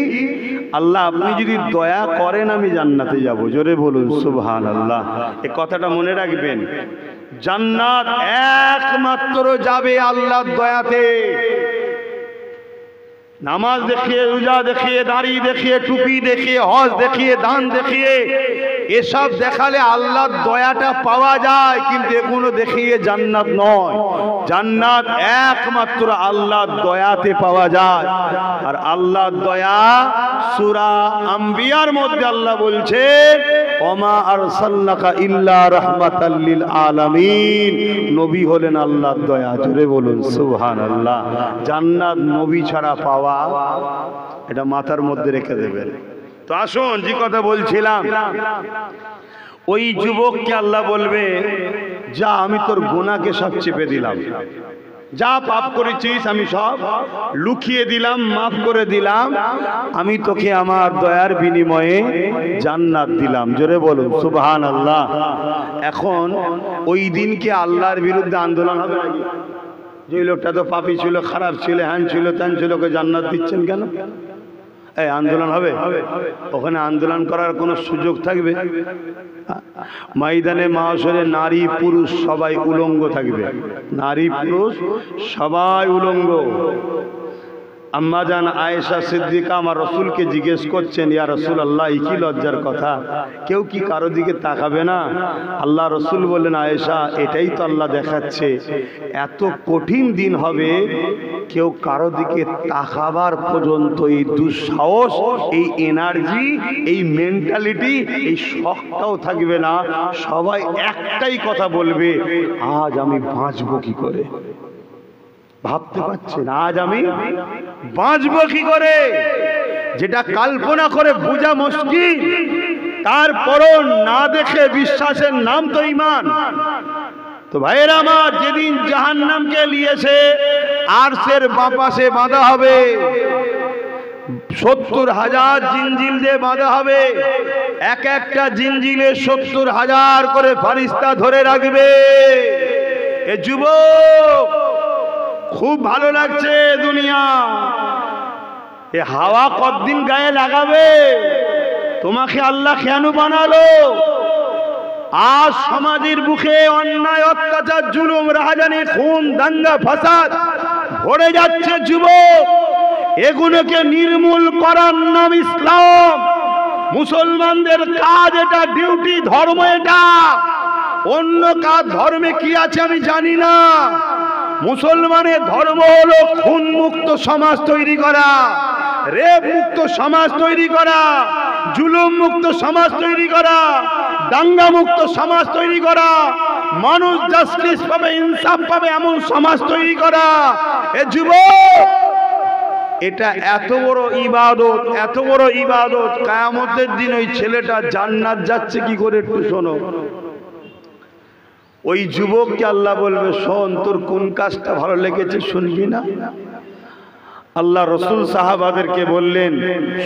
আল্লাহ আপনি যদি দয়া করেন আমি জান্নাতে যাব। জোরে বলুন সুবহানাল্লাহ। এই কথাটা মনে রাখবেন, জান্নাত একমাত্র যাবে আল্লাহর দয়াতে। নামাজ দেখিয়ে, রোজা দেখিয়ে, দাড়ি দেখিয়ে, টুপি দেখিয়ে, হজ দেখিয়ে, দান দেখিয়ে, এসব দেখালে আল্লাহর দয়াটা পাওয়া যায়, কিন্তু এগুলো দেখিয়ে জান্নাত নয়। জান্নাত একমাত্র আল্লাহর দয়াতে পাওয়া যায়। আর আল্লাহর দয়া সূরা আম্বিয়ার মধ্যে আল্লাহ বলছেন ওমা আরসালনাকা ইল্লা রাহমাতাল লিল আলামিন, নবী হলেন আল্লাহর দয়া। জোরে বলুন সুবহানাল্লাহ। জান্নাত নবী ছাড়া পাওয়া, এটা মাথার মধ্যে রেখে দেবেন। তো আসুন, যে কথা বলছিলাম, ওই যুবককে আল্লাহ বলবে যা আমি তোর গুনাহকে সব চেপে দিলাম, যা পাপ করেছিস আমি সব লুকিয়ে দিলাম, মাফ করে দিলাম, আমি তোকে আমার দয়ার বিনিময়ে জান্নাত দিলাম। জোরে বলুন সুবহানাল্লাহ। এখন ওই দিনকে আল্লাহর বিরুদ্ধে আন্দোলন হবে নাকি? যে লোকটা তো পাপী ছিল, খারাপ ছিল, হ্যান ছিল, ত্যান ছিল, ওকে জান্নাত দিচ্ছেন কেন? এই আন্দোলন হবে, ওখানে আন্দোলন করার কোনো সুযোগ থাকবে? ময়দানে মাহশরে নারী পুরুষ সবাই উলঙ্গ থাকবে, নারী পুরুষ সবাই উলঙ্গ। আম্মা জান আয়েশা সিদ্দিকা আমার রসুলকে জিজ্ঞেস করছেন, ইয়া রাসূলুল্লাহ, এই কি লজ্জার কথা, কেউ কি কারো দিকে তাকাবে না? আল্লাহ রসুল বললেন, আয়েশা, এটাই তো আল্লাহ দেখাচ্ছে, এত কঠিন দিন হবে কেউ কারো দিকে তাকাবার পর্যন্ত এই দুঃসাহস, এই এনার্জি, এই মেন্টালিটি, এই শখটাও থাকবে না। সবাই একটাই কথা বলবে, আজ আমি বাঁচবো কি করে। ভাবতে পারছেন আজ আমি বাঁচবো কি করে? যেটা কল্পনা করে বোঝা মুশকিল, তারপরও না দেখে বিশ্বাসের নাম তো ঈমান। তো ভাইয়েরা আমার, যেদিন জাহান্নামকে নিয়েছে আরশের বাঁ পাশে বাঁধা হবে, 70,000 জিঞ্জিল দিয়ে বাঁধা হবে, এক একটা জিঞ্জিলে 70,000 করে ফেরেশতা ধরে রাখবে। এ যুবক, খুব ভালো লাগছে দুনিয়া, এ হাওয়া কতদিন গায়ে লাগাবে? তোমাকে আল্লাহ কেন বানালো? আজ সমাজের বুকে অন্যায়, অত্যাচার, জুলুম, রাহাজানি, খুন, দাঙ্গা, ফাসাদ ভরে যাচ্ছে যুবক। এগুলোকে নির্মূল করার নাম ইসলাম। মুসলমানদের কাজ এটা, ডিউটি, ধর্ম এটা। অন্য কাজ ধর্মে কি আছে আমি জানি না। মুসলমানের ধর্ম হলো খুন মুক্ত সমাজ তৈরি করা, রেপ মুক্ত সমাজ তৈরি করা, জুলুম মুক্ত সমাজ তৈরি করা, দাঙ্গা মুক্ত সমাজ তৈরি করা, মানুষ জাস্টিস পাবে, ইনসাফ পাবে এমন সমাজ তৈরি করা। এ যুবক, এটা এত বড় ইবাদত, এত বড় ইবাদত, কিয়ামতের দিন ওই ছেলেটা জান্নাত যাচ্ছে কি করে একটু শোনো। ওই যুবককে আল্লাহ বলবে, শোন, তোর কোন কাজটা ভালো লেগেছে শুনবি না? আল্লাহ রসুল সাহাবাদেরকে বললেন,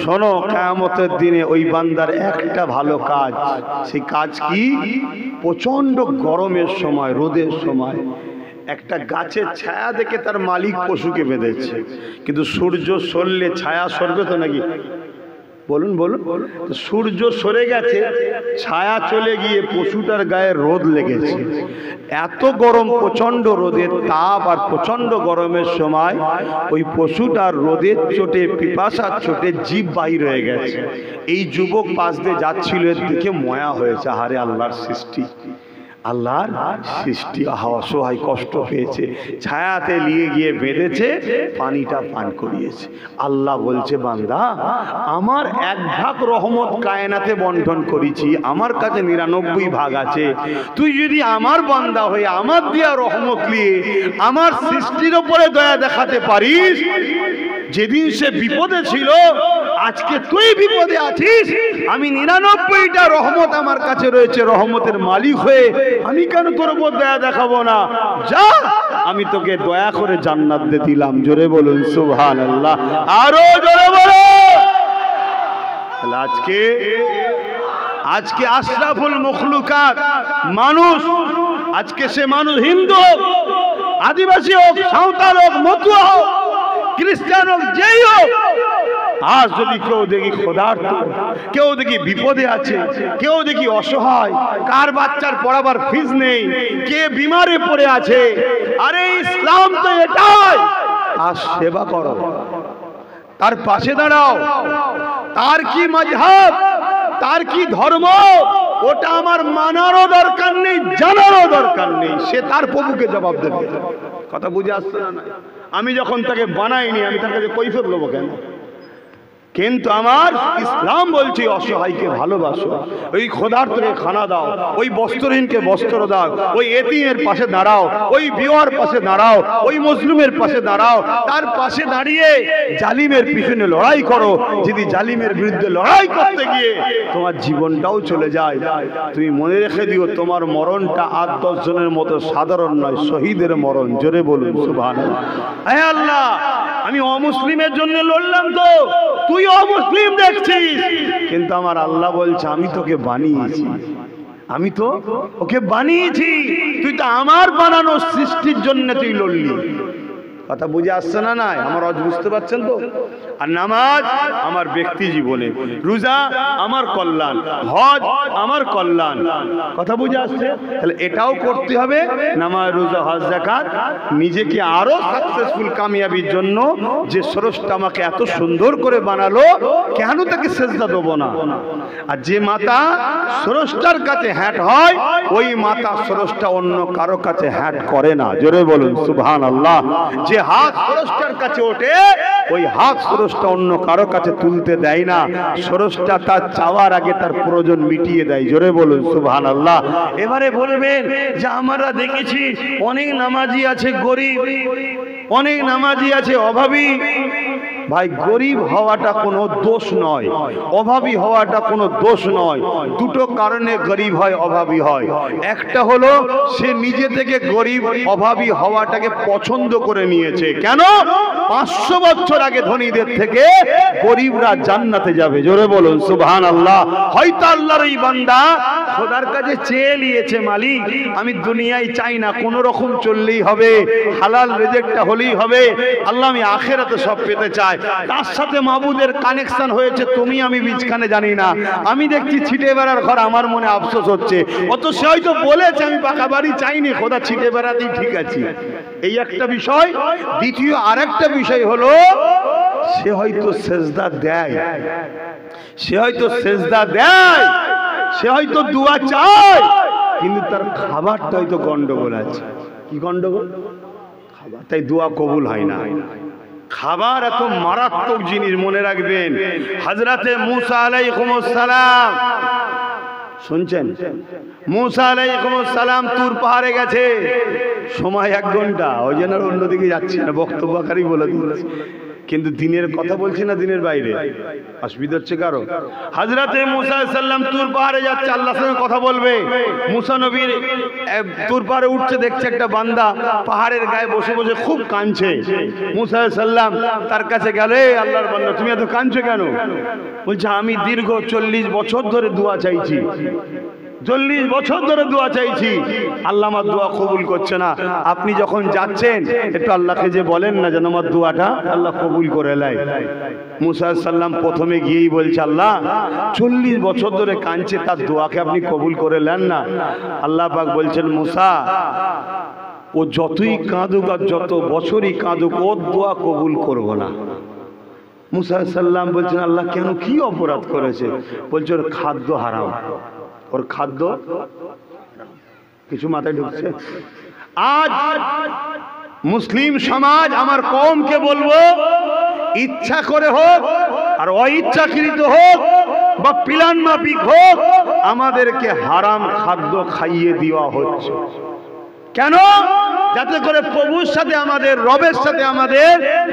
শোনো, কিয়ামতের দিনে ওই বান্দার একটা ভালো কাজ। সেই কাজ কি? প্রচন্ড গরমের সময়, রোদের সময় একটা গাছের ছায়া দেখে তার মালিক পশুকে বেঁধেছে, কিন্তু সূর্য সরলে ছায়া সরবে তো নাকি? বলুন বলুন। সূর্য সরে গেছে, ছায়া চলে গিয়ে পশুটার গায়ে রোদ লেগেছে। এত গরম, প্রচন্ড রোদের তাপ, আর প্রচন্ড গরমের সময় ওই পশুটার রোদের চোটে, পিপাসার চোটে জিভ বাইর হয়ে গেছে। এই যুবক পাশ দিয়ে যাচ্ছিল, এর দিকে ময়া হয়েছে, হারে আল্লাহর সৃষ্টি, আল্লাহর সৃষ্টি, অসহায়, কষ্ট পেয়েছে, ছায়াতে নিয়ে গিয়ে বেঁধেছে, পানিটা পান করিয়েছে। আল্লাহ বলছে, বান্দা, আমার 1 ভাগ রহমত কায়নাতে বন্টন করেছি, আমার কাছে 99 ভাগ আছে। তুই যদি আমার বান্দা হয়ে আমার দেয়া রহমত নিয়ে আমার সৃষ্টির উপরে দয়া দেখাতে পারিস, যেদিন সে বিপদে ছিল, আজকে তুই বিপদে আছিস, আমি 99টা রহমত আমার কাছে রয়েছে, রহমতের মালিক হয়ে আমি কেন তোর উপর দয়া দেখাবো না? যা, আমি তোকে দয়া করে জান্নাত দিয়ে দিলাম। জোরে বলুন সুবহানাল্লাহ, আরো জোরে বলুন। আজকে আশরাফুল মখলুকাত মানুষ, আজকে সে মানুষ হিন্দু হোক, আদিবাসী হোক, সাঁওতাল হোক, মতুয়া হোক, খ্রিস্টান হোক, যেই হোক, আজ যদি কেউ দেখি ক্ষুধার্ত, কেউ দেখি বিপদে আছে, কেউ দেখি অসহায়, কার বাচ্চার পড়াবার ফিস নেই, কে বিমারে পড়ে আছে, আরে ইসলাম তো এটাই। আর সেবা করো, তার পাশে দাঁড়াও। তার কি মাযহাব, তার কি ধর্ম, ওটা আমার মানারও দরকার নেই, জানারও দরকার নেই, সে তার প্রভুকে জবাব দেবে। কথা বুঝে আসছে না? আমি যখন তাকে বানাইনি, আমি তার কাছে কৈফিয়ত নেবো কেন? কিন্তু আমার ইসলাম বলছে, অসহায়কে ভালোবাসো, ওই ক্ষুধার্তকে খানা দাও, ওই বস্ত্রহীনকে বস্ত্র দাও, ওই এতিমের পাশে দাঁড়াও, ওই বিওয়ার পাশে দাঁড়াও, ওই মজলুমের পাশে দাঁড়াও। তার পাশে দাঁড়িয়ে জালিমের পিছনে লড়াই করো। যদি জালিমের বিরুদ্ধে লড়াই করতে গিয়ে তোমার জীবনটাও চলে যায়, তুমি মনে রেখে দিও, তোমার মরণটা 8-10 জনের মতো সাধারণ নয়, শহীদের মরণ। জোরে বলুন সুবহানাল্লাহ। হে আল্লাহ, আমি অমুসলিমের জন্য লড়লাম, তো তুই অমুসলিম দেখছিস, কিন্তু আমার আল্লাহ বলছে, আমি তোকে বানিয়েছি, আমি তো ওকে বানিয়েছি, তুই তো আমার বানানো সৃষ্টির জন্য তুই লড়লি। কথা বুঝে আসছে না? নাই আমার আজ বুঝতে পারছেন তো? আর নামাজ আমার ব্যক্তি জীবনে, রোজা আমার কল্যাণ, হজ আমার কল্যাণ। কথা বুঝে আসছে? তাহলে এটাও করতে হবে, নামাজ, রোজা, হজ, যাকাত, নিজেকে আরো সাকসেসফুল, কামিয়াবির জন্য। যে স্রষ্টা আমাকে এত সুন্দর করে বানালো, কেন তাকে সেজদা দেবো না? আর যে মাতা স্রষ্টার কাছে হ্যাট হয়, ওই মাতা স্রষ্টা অন্য কারো কাছে হ্যাট করে না। জোরে বলুন সুবহানাল্লাহ। যে হাত স্রষ্টার কাছে ওঠে, ওই হাত স্রষ্টা অন্য কারো কাছে তুলতে দেয় না। স্রষ্টা তার চাওয়ার আগে তার প্রয়োজন মিটিয়ে দেয়। জোরে বলুন সুবহানাল্লাহ। এবারে বলবেন যে আমরা দেখেছি অনেক নামাজি আছে গরিব, অনেক নামাজি আছে অভাবী। ভাই, গরিব হওয়াটা কোনো দোষ নয়, অভাবী হওয়াটা কোনো দোষ নয়। দুটো কারণে গরিব হয়, অভাবী হয়। একটা হলো সে নিজে থেকে গরিব অভাবী হওয়াটাকে পছন্দ করে নিয়েছে। কেন? 500 বছর আগে ধনীদের থেকে গরিবরা জান্নাতে যাবে। জোরে বলুন সুবহানাল্লাহ। হয়তো আল্লাহর এই বান্দা খোদার কাছে চেয়ে নিয়েছে, মালিক আমি দুনিয়ায় চাই না, কোন রকম চললেই হবে, হালাল রিজিকটা হলেই হবে, আল্লাহ আমি আখিরাতে সব পেতে চাই। তার সাথে মাবুদের কানেকশন হয়েছে, তুমি আমি বীজখানে জানি না। আমি দেখছি ছিটে বেড়ার ঘর, আমার মনে আফসোস হচ্ছে। অত সে হয়তো বলেছে আমি পাকা বাড়ি চাইনি, খোদা ছিটে বেড়াতেই ঠিক আছে। এই একটা বিষয়। দ্বিতীয় আরেকটা বিষয় হলো, সে হয়তো সেজদা দেয়, সে হয়তো সেজদা দেয়, সে হয়তো দোয়া চায়, কিন্তু তার খাবারটা হয়তো গন্ডগোল আছে। কি গন্ডগোল? খাবার, তাই দোয়া কবুল হয় না। খাবার এত মারাত্মক জিনিস, মনে রাখবেন। হযরতে মুসা আলাইহিস সালাম, শুনছেন? মুসা আলাইহিস সালাম তুর পাহাড়ে গেছে, সময় 1 ঘন্টা, ওই জন্য অন্যদিকে যাচ্ছে না, বক্তব্যকারী বলে দিয়েছে। কিন্তু দিনের কথা বলছি না, দিনের বাইরে। অসুবিধা হচ্ছে কারো? হযরতে মুসা আলাইহিস সালাম তুর পাহাড়ে যাচ্ছে, আল্লাহর সঙ্গে কথা বলবে। মুসা নবীর তুর পাহাড়ে উঠছে, দেখছে একটা বান্দা পাহাড়ের গায়ে বসে বসে খুব কাঁদছে। মুসা আলাইহিস সালাম তার কাছে গেলে, আল্লাহর বান্দা তুমি এত কাঁদছো কেন? বলছে আমি দীর্ঘ 40 বছর ধরে দোয়া চাইছি, 40 বছর ধরে দোয়া চাইছি, আল্লাহ আমার দোয়া কবুল করছে না। আপনি যখন যাচ্ছেন একটু আল্লাহকে যে বলেন না যেন আমার দোয়াটা আল্লাহ কবুল করে নেয়। মুসা আলাইহিস সালাম প্রথমে গিয়েই বলছে, আল্লাহ 40 বছর ধরে কাঁদছে, তার দোয়াকে আপনি কবুল করে নেন না। আল্লাহ পাক বলছেন, মুসা ও যতই কাঁদুক আর যত বছরই কাঁদুক, ওর দোয়া কবুল করব না। মুসা আলাইহিস সালাম বলছেন, আল্লাহ কেন, কি অপরাধ করেছে? বলছে ওর খাদ্য হারাম, ওর খাদ্য। কিছু মাথায় ঢুকছে? আজ মুসলিম সমাজ, আমার কওমকে বলবো, ইচ্ছা করে হোক আর অইচ্ছাকৃত হোক বা প্ল্যান মাফিক হোক, আমাদেরকে হারাম খাদ্য খাইয়ে দেওয়া হচ্ছে। কেন? যাতে করে প্রভুর সাথে আমাদের, রবের সাথে আমাদের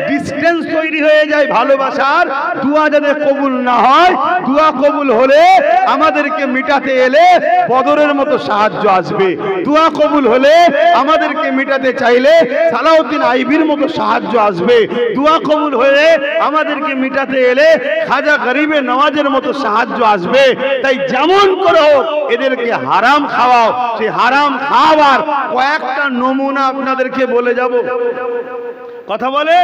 ডিসটেন্স তৈরি হয়ে যায়, ভালোবাসার। দোয়া যাতে কবুল না হয়, দোয়া কবুল হলে আমাদেরকে মিটাতে এলে বদরের মতো সাহায্য আসবে। দোয়া কবুল হলে আমাদেরকে মিটাতে চাইলে সালাউদ্দিন আইবির মতো সাহায্য আসবে। দোয়া কবুল হলে আমাদেরকে মিটাতে এলে খাজা গরিবে নওয়াজের মতো সাহায্য আসবে। তাই যেমন করে হোক এদেরকে হারাম খাওয়াও। সেই হারাম খাওয়ার কয়েকটা নমুনা আপনাদেরকে বলে যাব। কথা বলে,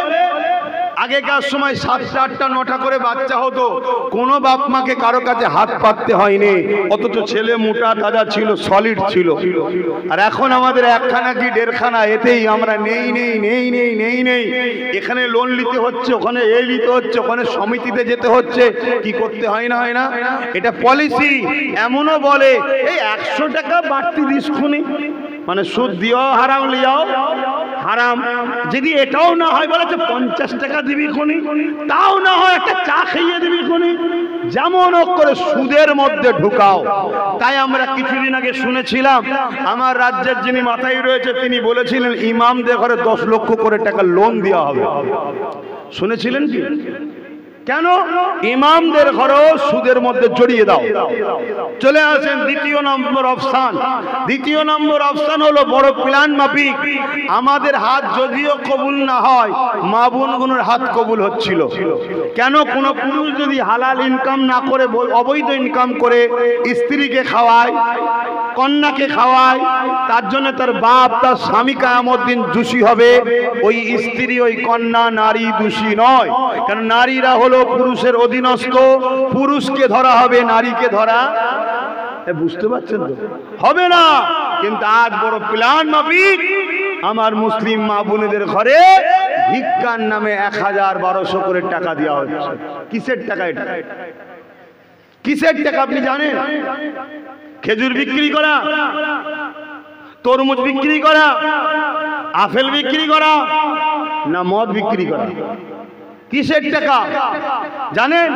আগেকার সময় 7টা 8টা 9টা করে বাচ্চা হতো, কোনো বাপ মাকে কারো কাছে হাত পাততে হয়নি, অথচ ছেলে মোটা তাজা ছিল, সলিড ছিল। আর এখন আমাদের 1খানা কি 1.5খানা, এতেই আমরা নেই নেই নেই নেই নেই নেই, এখানে লোন নিতে হচ্ছে, ওখানে এই নিতে হচ্ছে, ওখানে সমিতিতে যেতে হচ্ছে। কি করতে হয় না, হয় না? এটা পলিসি। এমনও বলে এই 100 টাকা বাড়তি দিস খুনি, মানে সুদ দিও হারাম লিয়াও হারাম। যদি এটাও না হয় বলেছে 50 টাকা দিবি খুনি, তাও না হয় একটা চা খাইয়ে দিবি খুনি। যেমন করে সুদের মধ্যে ঢুকাও। তাই আমরা কিছুদিন আগে শুনেছিলাম, আমার রাজ্যের যিনি মাথায় রয়েছে তিনি বলেছিলেন ইমামদের ঘরে 10 লক্ষ করে টাকা লোন দেওয়া হবে। শুনেছিলেন কি? কেন? ইমামদের ঘরও সুদের মধ্যে জড়িয়ে দাও। চলে আসেন দ্বিতীয় নম্বর অপশন। দ্বিতীয় নম্বর অপশন হলো বড় প্ল্যান মাফিক। আমাদের হাত যদিও কবুল না হয়, মা বোনগুলোর হাত কবুল হচ্ছিল। কেন? কোনো পুরুষ যদি হালাল ইনকাম না করে অবৈধ ইনকাম করে স্ত্রীকে খাওয়ায়, কন্যাকে খাওয়ায়, তার জন্য তার বাপ তার স্বামী কিয়ামত দিন দোষী হবে। ওই স্ত্রী ওই কন্যা নারী দোষী নয়, কারণ নারীরা হলো পুরুষের অধীনস্থ। পুরুষকে ধরা হবে, নারীকে ধরা বুঝতে পারছেন তো হবে না। কিন্তু আজ বড় প্ল্যান মাফিক আমার মুসলিম মা বোনেদের ঘরে ভিক্ষার নামে 1000-1200 করে টাকা দেওয়া হচ্ছে। কিসের টাকা এটা? কিসের টাকা আপনি জানেন? খেজুর বিক্রি করা, তরমুজ বিক্রি করা, আপেল বিক্রি করা, না মদ বিক্রি করা? কিসের টাকা জানেন?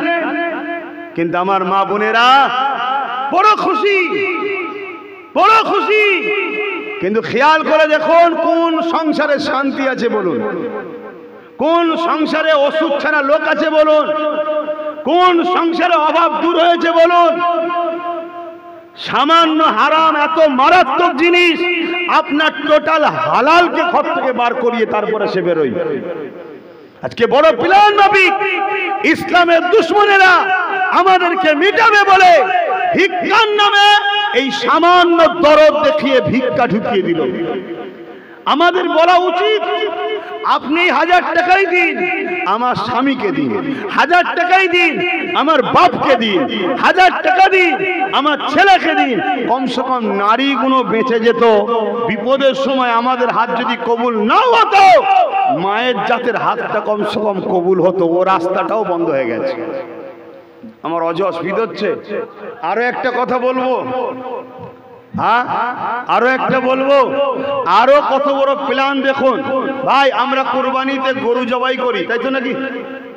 কিন্তু আমার মা বোনেরা বড় খুশি, বড় খুশি। কিন্তু খেয়াল করে দেখুন, কোন সংসারে শান্তি আছে বলুন? কোন সংসারে ওষুধ ছাড়া লোক আছে বলুন? কোন সংসারে অভাব দূর হয়েছে বলুন? সামান্য হারাম এত মারাত্মক জিনিস, আপনার টোটাল হালালকে ঘর থেকে বার করিয়ে তারপরে সে বেরোয়। আজকে বড় প্ল্যান মাফিক ইসলামের দুশমনেরা আমাদেরকে মিটাবে বলে ভিক্ষার নামে এই সামান্য দরদ দেখিয়ে ভিক্ষা ঢুকিয়ে দিল। আমাদের বলা উচিত, আপনি 1000 টাকাই দিন, আমার স্বামীকে দিন। 1000 টাকাই দিন, আমার বাপকে দিন। 1000 টাকা দিন, আমার ছেলেকে দিন। কমসে কম নারীগুলো বেঁচে যেত। বিপদের সময় আমাদের হাত যদি কবুল না হতো, মায়ের জাতের হাতটা কমসে কম কবুল হতো। ও রাস্তাটাও বন্ধ হয়ে গেছে। আমার অসুবিধা হচ্ছে। আরো একটা কথা বলবো, হ্যাঁ আরো একটা বলবো। আরো কত বড় প্ল্যান দেখুন ভাই। আমরা কোরবানিতে গরু জবাই করি, তাই তো নাকি?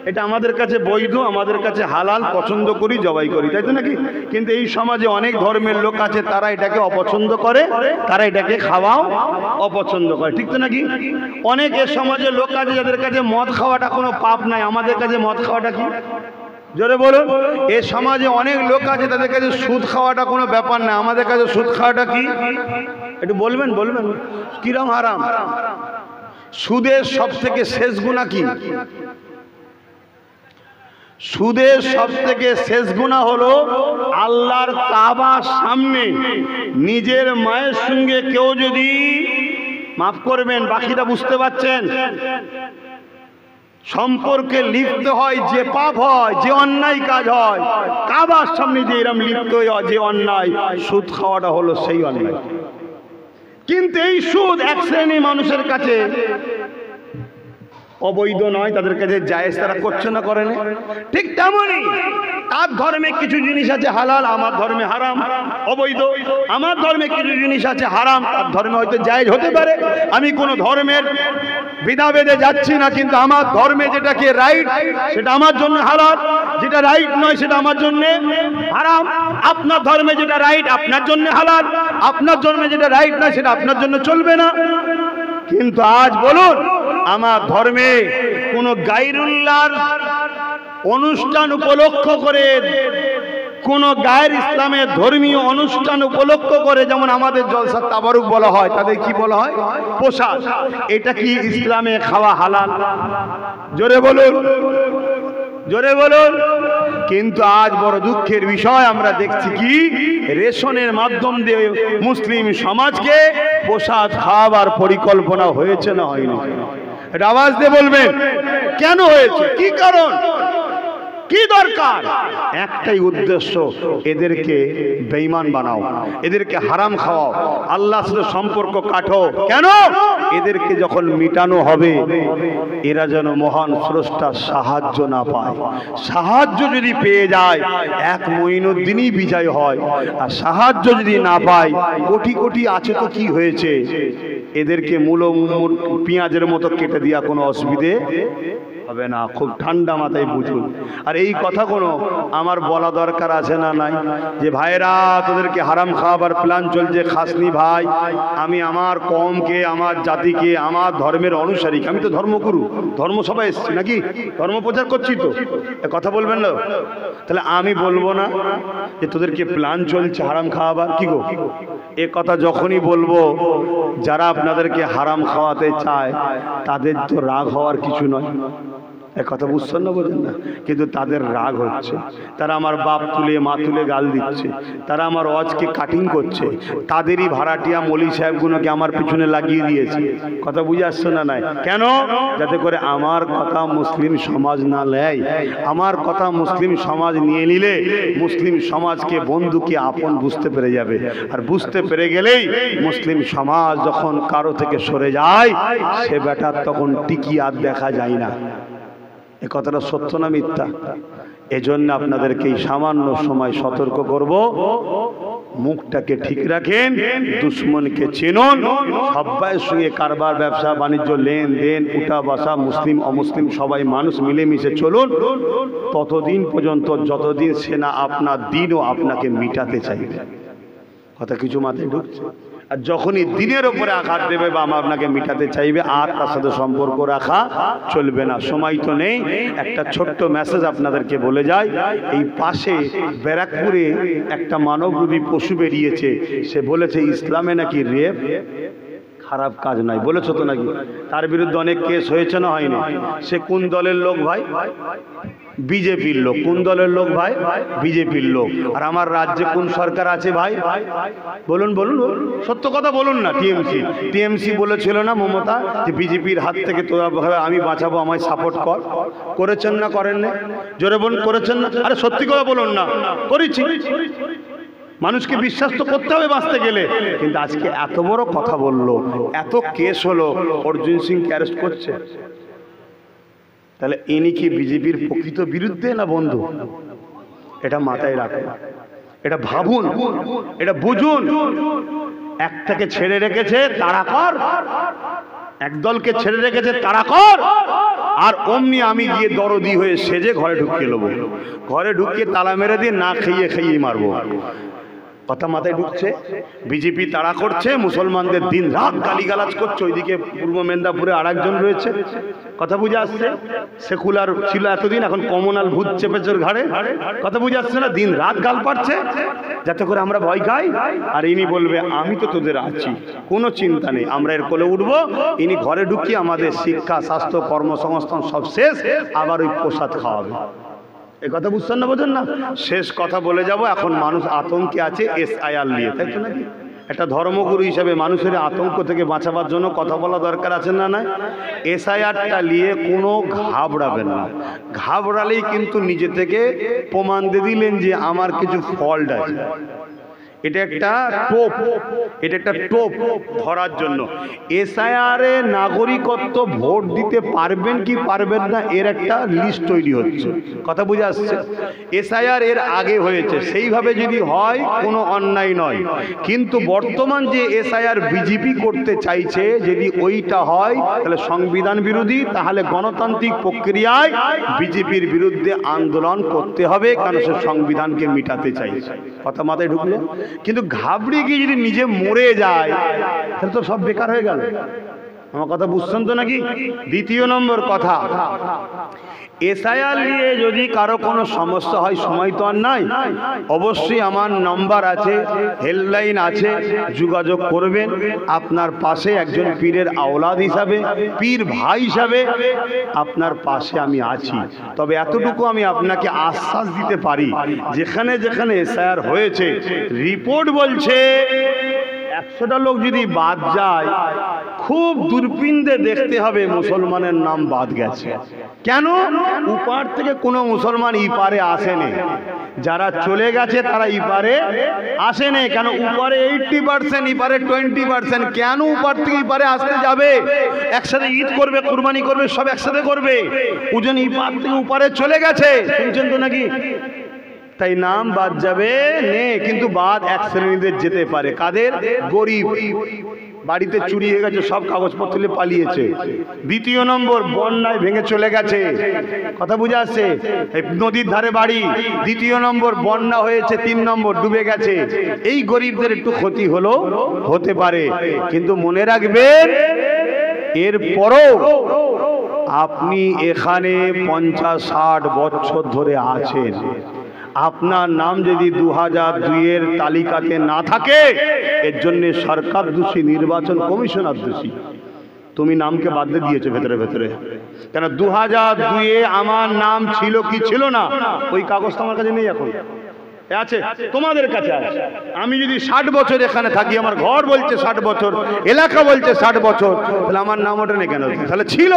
এটা আমাদের কাছে বৈধ, আমাদের কাছে হালাল, পছন্দ করি, জবাই করি, তাই তো নাকি? কিন্তু এই সমাজে অনেক ধর্মের লোক আছে, তারা এটাকে অপছন্দ করে, তারা এটাকে খাওয়াও অপছন্দ করে, ঠিক তো নাকি? অনেক এ সমাজে লোক আছে যাদের কাছে মদ খাওয়াটা কোনো পাপ নাই। আমাদের কাছে মদ খাওয়াটা কি? জোরে বলুন। এ সমাজে অনেক লোক আছে তাদের কাছে সুদ খাওয়াটা কোনো ব্যাপার না। আমাদের কাছে সুদ খাওয়াটা কি? একটু বলবেন, বলবেন কিরম হারাম? সুদের সব থেকে শেষ গুনাহ কি? সুদের সব থেকে শেষ গুনাহ হলো আল্লাহর কাবার সামনে নিজের মায়ের সঙ্গে কেউ যদি, মাফ করবেন বাকিটা বুঝতে পারছেন, সম্পর্কে লিপ্ত হয়, যে পাপ হয়, যে অন্যায় কাজ হয়, কাবার সামনে যে এরম লিপ্ত হয়, যে অন্যায়, সুদ খাওয়াটা হলো সেই অন্যায়। কিন্তু এই সুদ এক শ্রেণী মানুষের কাছে অবৈধ নয়, তাদের কাছে জায়েজ, তারা করছে না, করে না। ঠিক তেমনই তার ধর্মে কিছু জিনিস আছে হালাল, আমার ধর্মে হারাম, অবৈধ। আমার ধর্মে কিছু জিনিস আছে হারাম, তার ধর্মে হয়তো জায়েজ হতে পারে। আমি কোনো ধর্মের বিধাভেদে যাচ্ছি না, কিন্তু আমার ধর্মে যেটাকে রাইট সেটা আমার জন্য হালাল, যেটা রাইট নয় সেটা আমার জন্য হারাম। আপনার ধর্মে যেটা রাইট আপনার জন্য হালাল, আপনার ধর্মে যেটা রাইট নয় সেটা আপনার জন্য চলবে না। কিন্তু আজ বলুন, আমার ধর্মে কোন গায়রুল্লাহর অনুষ্ঠান উপলক্ষ করে, কোন গায়ের ইসলামের ধর্মীয় অনুষ্ঠান উপলক্ষ করে, যেমন আমাদের জলসা তাবারুক বলা হয়, তাদের কি বলা হয়? পোশাক। এটা কি ইসলামে খাওয়া হালাল? জোরে বলুন, জোরে বলুন। কিন্তু আজ বড় দুঃখের বিষয়, আমরা দেখছি কি রেশনের মাধ্যম দিয়ে মুসলিম সমাজকে পোশাক খাওয়াবার পরিকল্পনা হয়েছে না হয়নি? এটা আওয়াজ দিয়ে বলবেন, কেন হয়েছে, কি কারণ, কি দরকার? একটাই উদ্দেশ্য, এদেরকে বেঈমান বানাও, এদেরকে হারাম খাওয়াও, আল্লাহর সাথে সম্পর্ক কাটো। কেন? এদেরকে যখন মিটানো হবে, এরা যেন মহান স্রষ্টার সাহায্য না পায়। সাহায্য যদি পেয়ে যায়, এক মঈনুদ্দিনই বিজয় হয়। আর সাহায্য যদি না পায়, কোটি কোটি আছে তো কি হয়েছে, এদেরকে মূল পেঁয়াজের মতো কেটে দেওয়া কোনো অসুবিধে হবে না। খুব ঠান্ডা মাথায় বুঝুন। আর এই কথা কোনো আমার বলা দরকার আছে না নাই যে ভাইরা তোদেরকে হারাম খাওয়াবার প্ল্যান চলছে, খাসনি ভাই। আমি আমার কমকে, আমার জাতিকে, আমার ধর্মের অনুসারীকে, আমি তো ধর্মগুরু, ধর্মসভায় এসেছি নাকি, ধর্ম প্রচার করছি, তো কথা বলবেন না? তাহলে আমি বলবো না যে তোদেরকে প্ল্যান চলছে হারাম খাওয়াবার? কি গো, এ কথা যখনই বলবো, যারা আপনাদেরকে হারাম খাওয়াতে চায় তাদের তো রাগ হওয়ার কিছু নয়। এক কথা বুঝছেন না, বোঝেন না? কিন্তু তাদের রাগ হচ্ছে, তারা আমার বাপ তুলে মা তুলে গাল দিচ্ছে, তারা আমার ওয়াজকে কাটিং করছে, তাদেরই ভাড়াটিয়া মলি সাহেবগুলোকে আমার পিছনে লাগিয়ে দিয়েছে। কথা বুঝে আসছে না? নাই কেন? যাতে করে আমার কথা মুসলিম সমাজ না নেয়। আমার কথা মুসলিম সমাজ নিয়ে নিলে মুসলিম সমাজকে বন্ধুকে আপন বুঝতে পেরে যাবে। আর বুঝতে পেরে গেলেই মুসলিম সমাজ যখন কারো থেকে সরে যায়, সে বেটার তখন টিকি আর দেখা যায় না। এ কথাটা সত্য না মিথ্যা? এজন্য আপনাদেরকে এই সামান্য সময় সতর্ক করব, মুখটাকে ঠিক রাখেন, দুশ্মনকে চিনুন, সবাইয়ের সঙ্গে কারবার ব্যবসা বাণিজ্য লেনদেন উঠা বসা মুসলিম অমুসলিম সবাই মানুষ মিলেমিশে চলুন, ততদিন পর্যন্ত যতদিন সে না আপনার দিনও আপনাকে মিটাতে চাইবে। কথা কিছু মাথায় ঢুকছে? আর যখনই দিনের ওপরে আঘাত দেবে বা আপনাকে মিটাতে চাইবে, আর তার সাথে সম্পর্ক রাখা চলবে না। সময় তো নেই, একটা ছোট্ট মেসেজ আপনাদেরকে বলে যাই। এই পাশে ব্যারাকপুরে একটা মানবরূপী পশু বেরিয়েছে, সে বলেছে ইসলামে নাকি রেপ খারাপ কাজ নয়, বলেছো তো নাকি? তার বিরুদ্ধে অনেক কেস হয়েছে না হয়নি? সে কোন দলের লোক ভাই? বিজেপির লোক। কোন দলের লোক ভাই? বিজেপির লোক। আর আমার রাজ্যে কোন সরকার আছে ভাই? বলুন বলুন, সত্য কথা বলুন না। টিএমসি। টিএমসি বলেছিল না মমতা যে বিজেপির হাত থেকে তোরা আমি বাঁচাবো, আমায় সাপোর্ট কর। করেছেন না করেন না? জোরে বলুন, করেছেন না? আরে সত্যি কথা বলুন না। করেছি। মানুষকে বিশ্বাস তো করতে হবে বাঁচতে গেলে। কিন্তু আজকে এত বড় কথা বললো, এত কেস হলো, অর্জুন সিংকে অ্যারেস্ট করছে, তাহলে ইনি কি বিজেপির প্রকৃত বিরুদ্ধে না বন্ধু? এটা মাথায় রাখুন, এটা ভাবুন, এটা বুঝুন। একটাকে ছেড়ে রেখেছে তাড়া কর, একদলকে ছেড়ে রেখেছে তাড়া কর, আর অমনি আমি গিয়ে দরদি হয়ে সেজে ঘরে ঢুকিয়ে নেবো, ঘরে ঢুকিয়ে তালা মেরে দিয়ে না খেয়ে খেয়েই মারবো। কথা মাথায় ঢুকছে? বিজেপি তাড়া করছে, মুসলমানদের দিন রাত গালিগালাজ করছে। ওইদিকে পূর্ব মেদিনীপুরে আর একজন রয়েছে, কথা বুঝে আসছে, সেকুলার ছিল এতদিন, এখন কমনাল ভূত চেপেছে ঘাড়ে। কথা বুঝে আসছে না? দিন রাত গাল পাচ্ছে যাতে করে আমরা ভয় খাই। আর ইনি বলবে আমি তো তোদের আছি, কোনো চিন্তা নেই, আমরা এর কোলে উঠবো। ইনি ঘরে ঢুকিয়ে আমাদের শিক্ষা, স্বাস্থ্য, কর্মসংস্থান সব শেষ, আবার ওই প্রসাদ খাওয়াবে। এ কথা বুঝছেন না, বোঝেন না? শেষ কথা বলে যাব। এখন মানুষ আতঙ্কে আছে SIR নিয়ে, তাই তো নাকি? একটা ধর্মগুরু হিসাবে মানুষের আতঙ্ক থেকে বাঁচাবার জন্য কথা বলা দরকার আছে না? না, SIRটা নিয়ে কোনো ঘাবড়াবেন না। ঘাবড়ালেই কিন্তু নিজে থেকে প্রমাণ দিয়ে দিলেন যে আমার কিছু ফল্ট আছে। এটা একটা টোপ, এটা একটা টোপ ধরার জন্য। SIR এ নাগরিকত্ব ভোট দিতে পারবেন কি পারবেন না এর একটা লিস্ট তৈরি হচ্ছে। কথা বুঝে আসছে? SIR এর আগে হয়েছে, সেইভাবে যদি হয় কোনো অন্যায় নয়। কিন্তু বর্তমান যে SIR বিজেপি করতে চাইছে, যদি ওইটা হয় তাহলে সংবিধান বিরোধী, তাহলে গণতান্ত্রিক প্রক্রিয়ায় বিজেপির বিরুদ্ধে আন্দোলন করতে হবে, কারণ সে সংবিধানকে মিটাতে চাইছে। কথা মাথায় ঢুকলো? কিন্তু ঘাবড়ে গিয়ে যদি নিজে মরে যায় তাহলে তো সব বেকার হয়ে গেল। আমার কথা বুঝছেন তো নাকি? দ্বিতীয় নম্বর কথা, SIR নিয়ে যদি কারো কোনো সমস্যা হয়, সময় তো আর নাই, অবশ্যই আমার নম্বর আছে, হেল্পলাইন আছে, যোগাযোগ করবেন। আপনার পাশে একজন পীরের আওলাদ হিসাবে, পীর ভাই হিসাবে আপনার পাশে আমি আছি। তবে এতটুকু আমি আপনাকে আশ্বাস দিতে পারি, যেখানে যেখানে SIR হয়েছে, রিপোর্ট বলছে 100টা লোক যদি বাদ যায়, খুব দূরবীনে দেখতে হবে মুসলমানের নাম বাদ গেছে। কেন? উপার থেকে কোনো মুসলমান ইপারে আসেনি, যারা চলে গেছে তারা ইপারে আসেনি। কেন? উপারে 80%, ইপারে 20%। কেন উপার থেকে ইপারে আসতে যাবে? একসাথে ঈদ করবে, কুরবানি করবে, সব একসাথে করবে। ওজন ইপার থেকে উপারে চলে গেছে, শুনছেন তো নাকি? তাই নাম বাদ যাবে নে, কিন্তু বাদ এক শ্রেণীদের যেতে পারে। কাদের? গরিব, বাড়িতে চুরি হয়ে গেছে, সব কাগজপত্র পালিয়েছে। দ্বিতীয় নম্বর, বন্যায় ভেঙে চলে গেছে, কথা বুঝে আসছে, নদীর ধারে বাড়ি। দ্বিতীয় নম্বর, বন্যা হয়েছে। 3 নম্বর, ডুবে গেছে। এই গরিবদের একটু ক্ষতি হলো, হতে পারে, কিন্তু মনে রাখবেন এরপরও আপনি এখানে 50-60 বছর ধরে আছেন, আপনার নাম যদি 2002-এর তালিকাতে না থাকে, এর জন্য সরকার দোষী, নির্বাচন কমিশনার দোষী। তুমি নামকে বাদ দিয়ে দিয়েছো ভেতরে ভেতরে। কেন 2002-এ আমার নাম ছিল কি ছিল না, ওই কাগজ তো আমার কাছে নেই, এখন আছে, তোমাদের কাছে আছে। আমি যদি 60 বছর এখানে থাকি, আমার ঘর বলছে 60 বছর, এলাকা বলছে 60 বছর, তাহলে আমার নাম ওটা নেই কেন? তাহলে ছিল,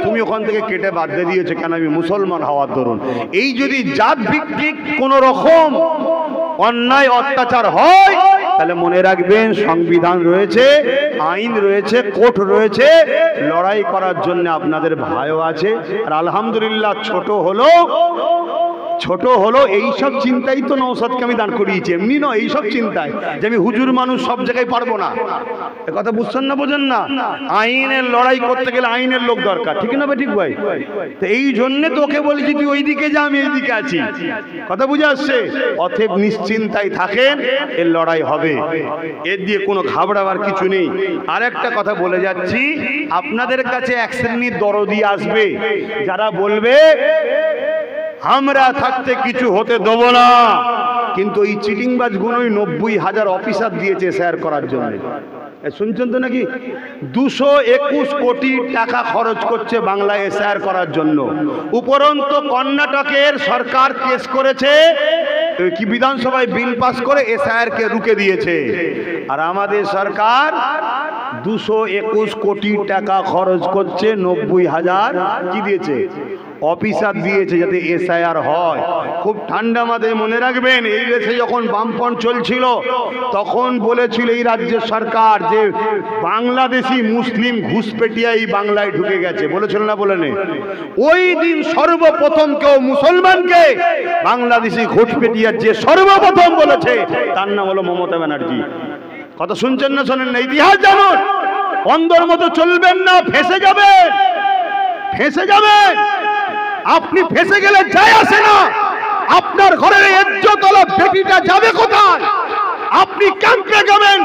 তুমি ওখান থেকে কেটে বাদ দিয়ে দিয়েছো, কেন? আমি মুসলমান হওয়ার দরুন। এই যদি জাত ভিত্তিক কোন রকম অন্যায় অত্যাচার হয়, তাহলে মনে রাখবেন সংবিধান রয়েছে, আইন রয়েছে, কোর্ট রয়েছে, লড়াই করার জন্য আপনাদের ভাইও আছে। আর আলহামদুলিল্লাহ ছোট হলো এইসব চিন্তাই তো নওশাদকে আমি দান করিয়েছি, এমনি নয়, এইসব চিন্তায় যে আমি হুজুর মানুষ সব জায়গায় পারবো না। এ কথা বুঝছেন না, বোঝেন না? আইনের লড়াই করতে গেলে আইনের লোক দরকার, ঠিক না? ঠিক ভাই, তো এই জন্যে তোকে বলেছি তুই ওইদিকে যা, আমি এইদিকে আছি, কথা বুঝে আসছে? অতএব নিশ্চিন্তায় থাকেন, এর লড়াই হবে, এর দিয়ে কোনো ঘাবড়াবার কিছু নেই। আর একটা কথা বলে যাচ্ছি, আপনাদের কাছে এক শ্রেণীর দরদি আসবে, যারা বলবে আমরা থাকতে কিছু হতে দেব না, কিন্তু এই চিটিংবাজ গুলোই 90,000 অফিসার দিয়েছে শেয়ার করার জন্য। শুনছেন তো নাকি? 221 কোটি টাকা খরচ করছে বাংলায় শেয়ার করার জন্য। উপরন্তু কর্ণাটকের সরকার কেস করেছে, কি বিধানসভায় বিল পাস করে এসআইআরকে রুখে দিয়েছে। আর আমাদের সরকার 221 কোটি টাকা খরচ করছে, 90,000 কি দিয়েছে? অফিসার দিয়েছে, যাতে এসআইআর হয়। খুব ঠান্ডা মাথায় মনে রাখবেন, এই দেশে যখন বামফ্রন্ট চলছিল, তখন বলেছিল এই রাজ্যের সরকার যে বাংলাদেশি মুসলিম ঘুষপেটিয়া এই বাংলায় ঢুকে গেছে, বলেছিল না? বলে নেই? ওই দিন সর্বপ্রথম কেউ মুসলমানকে বাংলাদেশি ঘুষপেটিয়ার যে সর্বপ্রথম বলেছে, তার নাম হলো মমতা ব্যানার্জি। কথা শুনছেন না শোনেন না? ইতিহাস জানুন, অন্ধর মতো চলবেন না, ফেঁসে যাবেন, ফেঁসে যাবেন। আপনি ফেঁসে গেলে যায় আসে না, আপনার ঘরের ইজ্জতওয়ালা বেটিটা যাবে কোথায়? আপনি ক্যাম্পে যাবেন,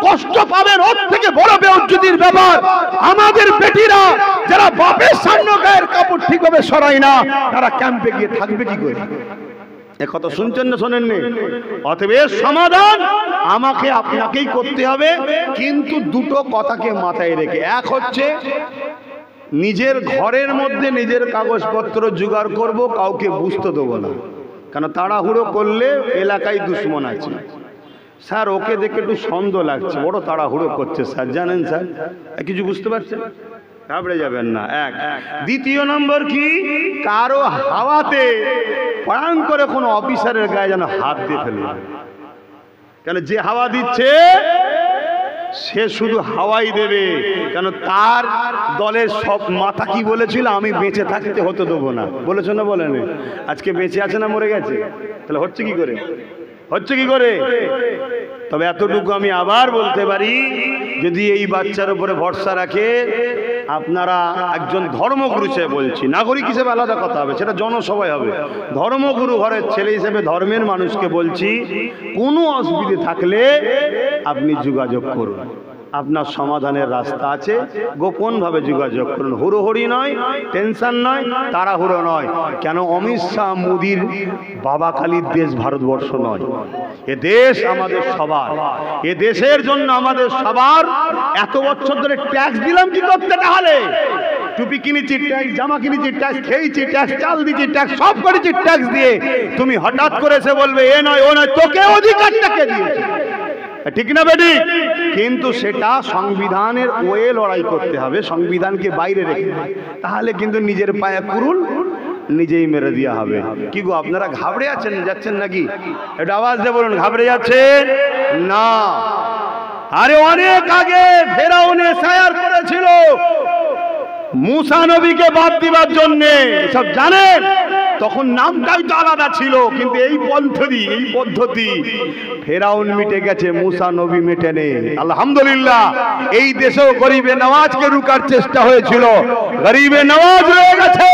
কষ্ট পাবেন, ওর থেকে বড় বেইজ্জতির ব্যাপার আমাদের বেটিরা যারা বাপের সামনে গায়ের কাপড় ঠিকভাবে সরায় না, তারা ক্যাম্পে গিয়ে থাকবে কি করে? কথা শুনছেন না শোনেননি? অতএব এর সমাধান আমাকে আপনাকেই করতে হবে, কিন্তু দুটো কথাকে মাথায় রেখে। এক হচ্ছে নিজের ঘরের মধ্যে নিজের কাগজপত্র জোগাড় করব, কাউকে বুঝতে দেবো না, কেন তাড়াহুড়ো করলে এলাকায় দুশ্মন আছে। স্যার ওকে দেখে একটু সন্দেহ লাগছে, বড় তাড়াহুড়ো করছে স্যার, জানেন স্যার, কিছু বুঝতে পারছেন? ঘাবড়ে যাবেন না। এক। দ্বিতীয় নম্বর কি, কারো হাওয়াতে পান করে কোনো অফিসারের গায়ে যেন হাত দিয়ে ফেলে, কেন যে হাওয়া দিচ্ছে সে শুধু হাওয়াই দেবে, কেন তার দলের সব মাথা কি বলেছিল, আমি বেঁচে থাকতে হতে দেবো না, বলেছো না? বলেনি? আজকে বেঁচে আছে না মরে গেছে? তাহলে হচ্ছে কি করে? হচ্ছে কি করে? তবে এতটুকু আমি আবার বলতে পারি, যদি এই বাচ্চার উপরে ভরসা রাখে, আপনারা একজন ধর্মগুরু হিসেবে বলছি, নাগরিক হিসেবে আলাদা কথা হবে, সেটা জনসভায় হবে। ধর্মগুরু ঘরের ছেলে হিসেবে ধর্মের মানুষকে বলছি, কোনো অসুবিধে থাকলে আপনি যোগাযোগ করুন, আপনার সমাধানের রাস্তা আছে, গোপনভাবে যোগাযোগ করুন। হুড়োহুড়ি নয়, টেনশন নয়, তাড়াহুড়ো নয়। কেন অমিত শাহ মোদির বাবাখালির দেশ ভারতবর্ষ নয়, এ দেশ আমাদের সবার। এ দেশের জন্য আমাদের সবার। এত বছর ধরে ট্যাক্স দিলাম কি করতে? তাহলে টুপি কিনেছি ট্যাক্স, জামা কিনেছি ট্যাক্স, খেয়েছি ট্যাক্স, চাল দিচ্ছি ট্যাক্স, সব করেছি ট্যাক্স দিয়ে। তুমি হঠাৎ করে এসে বলবে এ নয় ও নয়, তোকে অধিকারটাকে দিয়েছে, ঠিক না বেটি? কিন্তু সেটা সংবিধানের ওয়ে লড়াই করতে হবে, সংবিধানকে বাইরে রেখে, তাহলে কিন্তু নিজের পায়ে কুরুল নিজেই মেরে দেওয়া হবে। কি গো আপনারা ঘাবড়ে যাচ্ছেন নাকি? এটা আওয়াজ দিয়ে বলুন, ঘাবড়ে যাচ্ছেন না? আরে অনেক আগে ফেরাউন এসআইআর করেছিল মুসা নবীকে বাদ দিবার জন্য, সব জানেন? তখন নামটাই তো আলাদা ছিল, কিন্তু এই পদ্ধতি ফেরাউন মিটে গেছে, মুসা নবী মেটে নেই। আলহামদুলিল্লাহ, এই দেশেও গরিবে নওয়াজকে রুকার চেষ্টা হয়েছিল, গরিবে নওয়াজ রয়ে গেছে,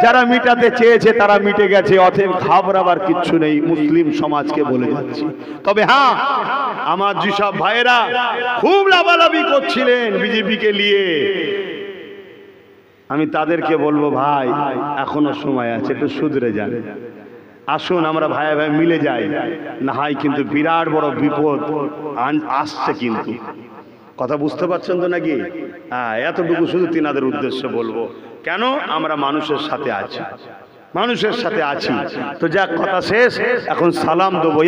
যারা মিটাতে চেয়েছে তারা মিটে গেছে। অতএব ঘাবড়াবার কিচ্ছু নেই, মুসলিম সমাজকে বলে যাচ্ছি। তবে হ্যাঁ, আমার যেসব ভাইয়েরা খুব লাভালাভি করছিলেন বিজেপিকে নিয়ে, আমি তাদেরকে বলবো, ভাই এখনো সময় আছে, একটু শুধরে যান। আসুন আমরা ভাই ভাই মিলে যাই, না হয় কিন্তু বিরাট বড় বিপদ আসছে। কিন্তু কথা বুঝতে পারছেন তো নাকি? হ্যাঁ, এতটুকু শুধু তিনাদের উদ্দেশ্যে বলবো। কেন? আমরা মানুষের সাথে আছি, মানুষের সাথে আছি। তো যাক, কথা শেষ, এখন সালাম দেবো।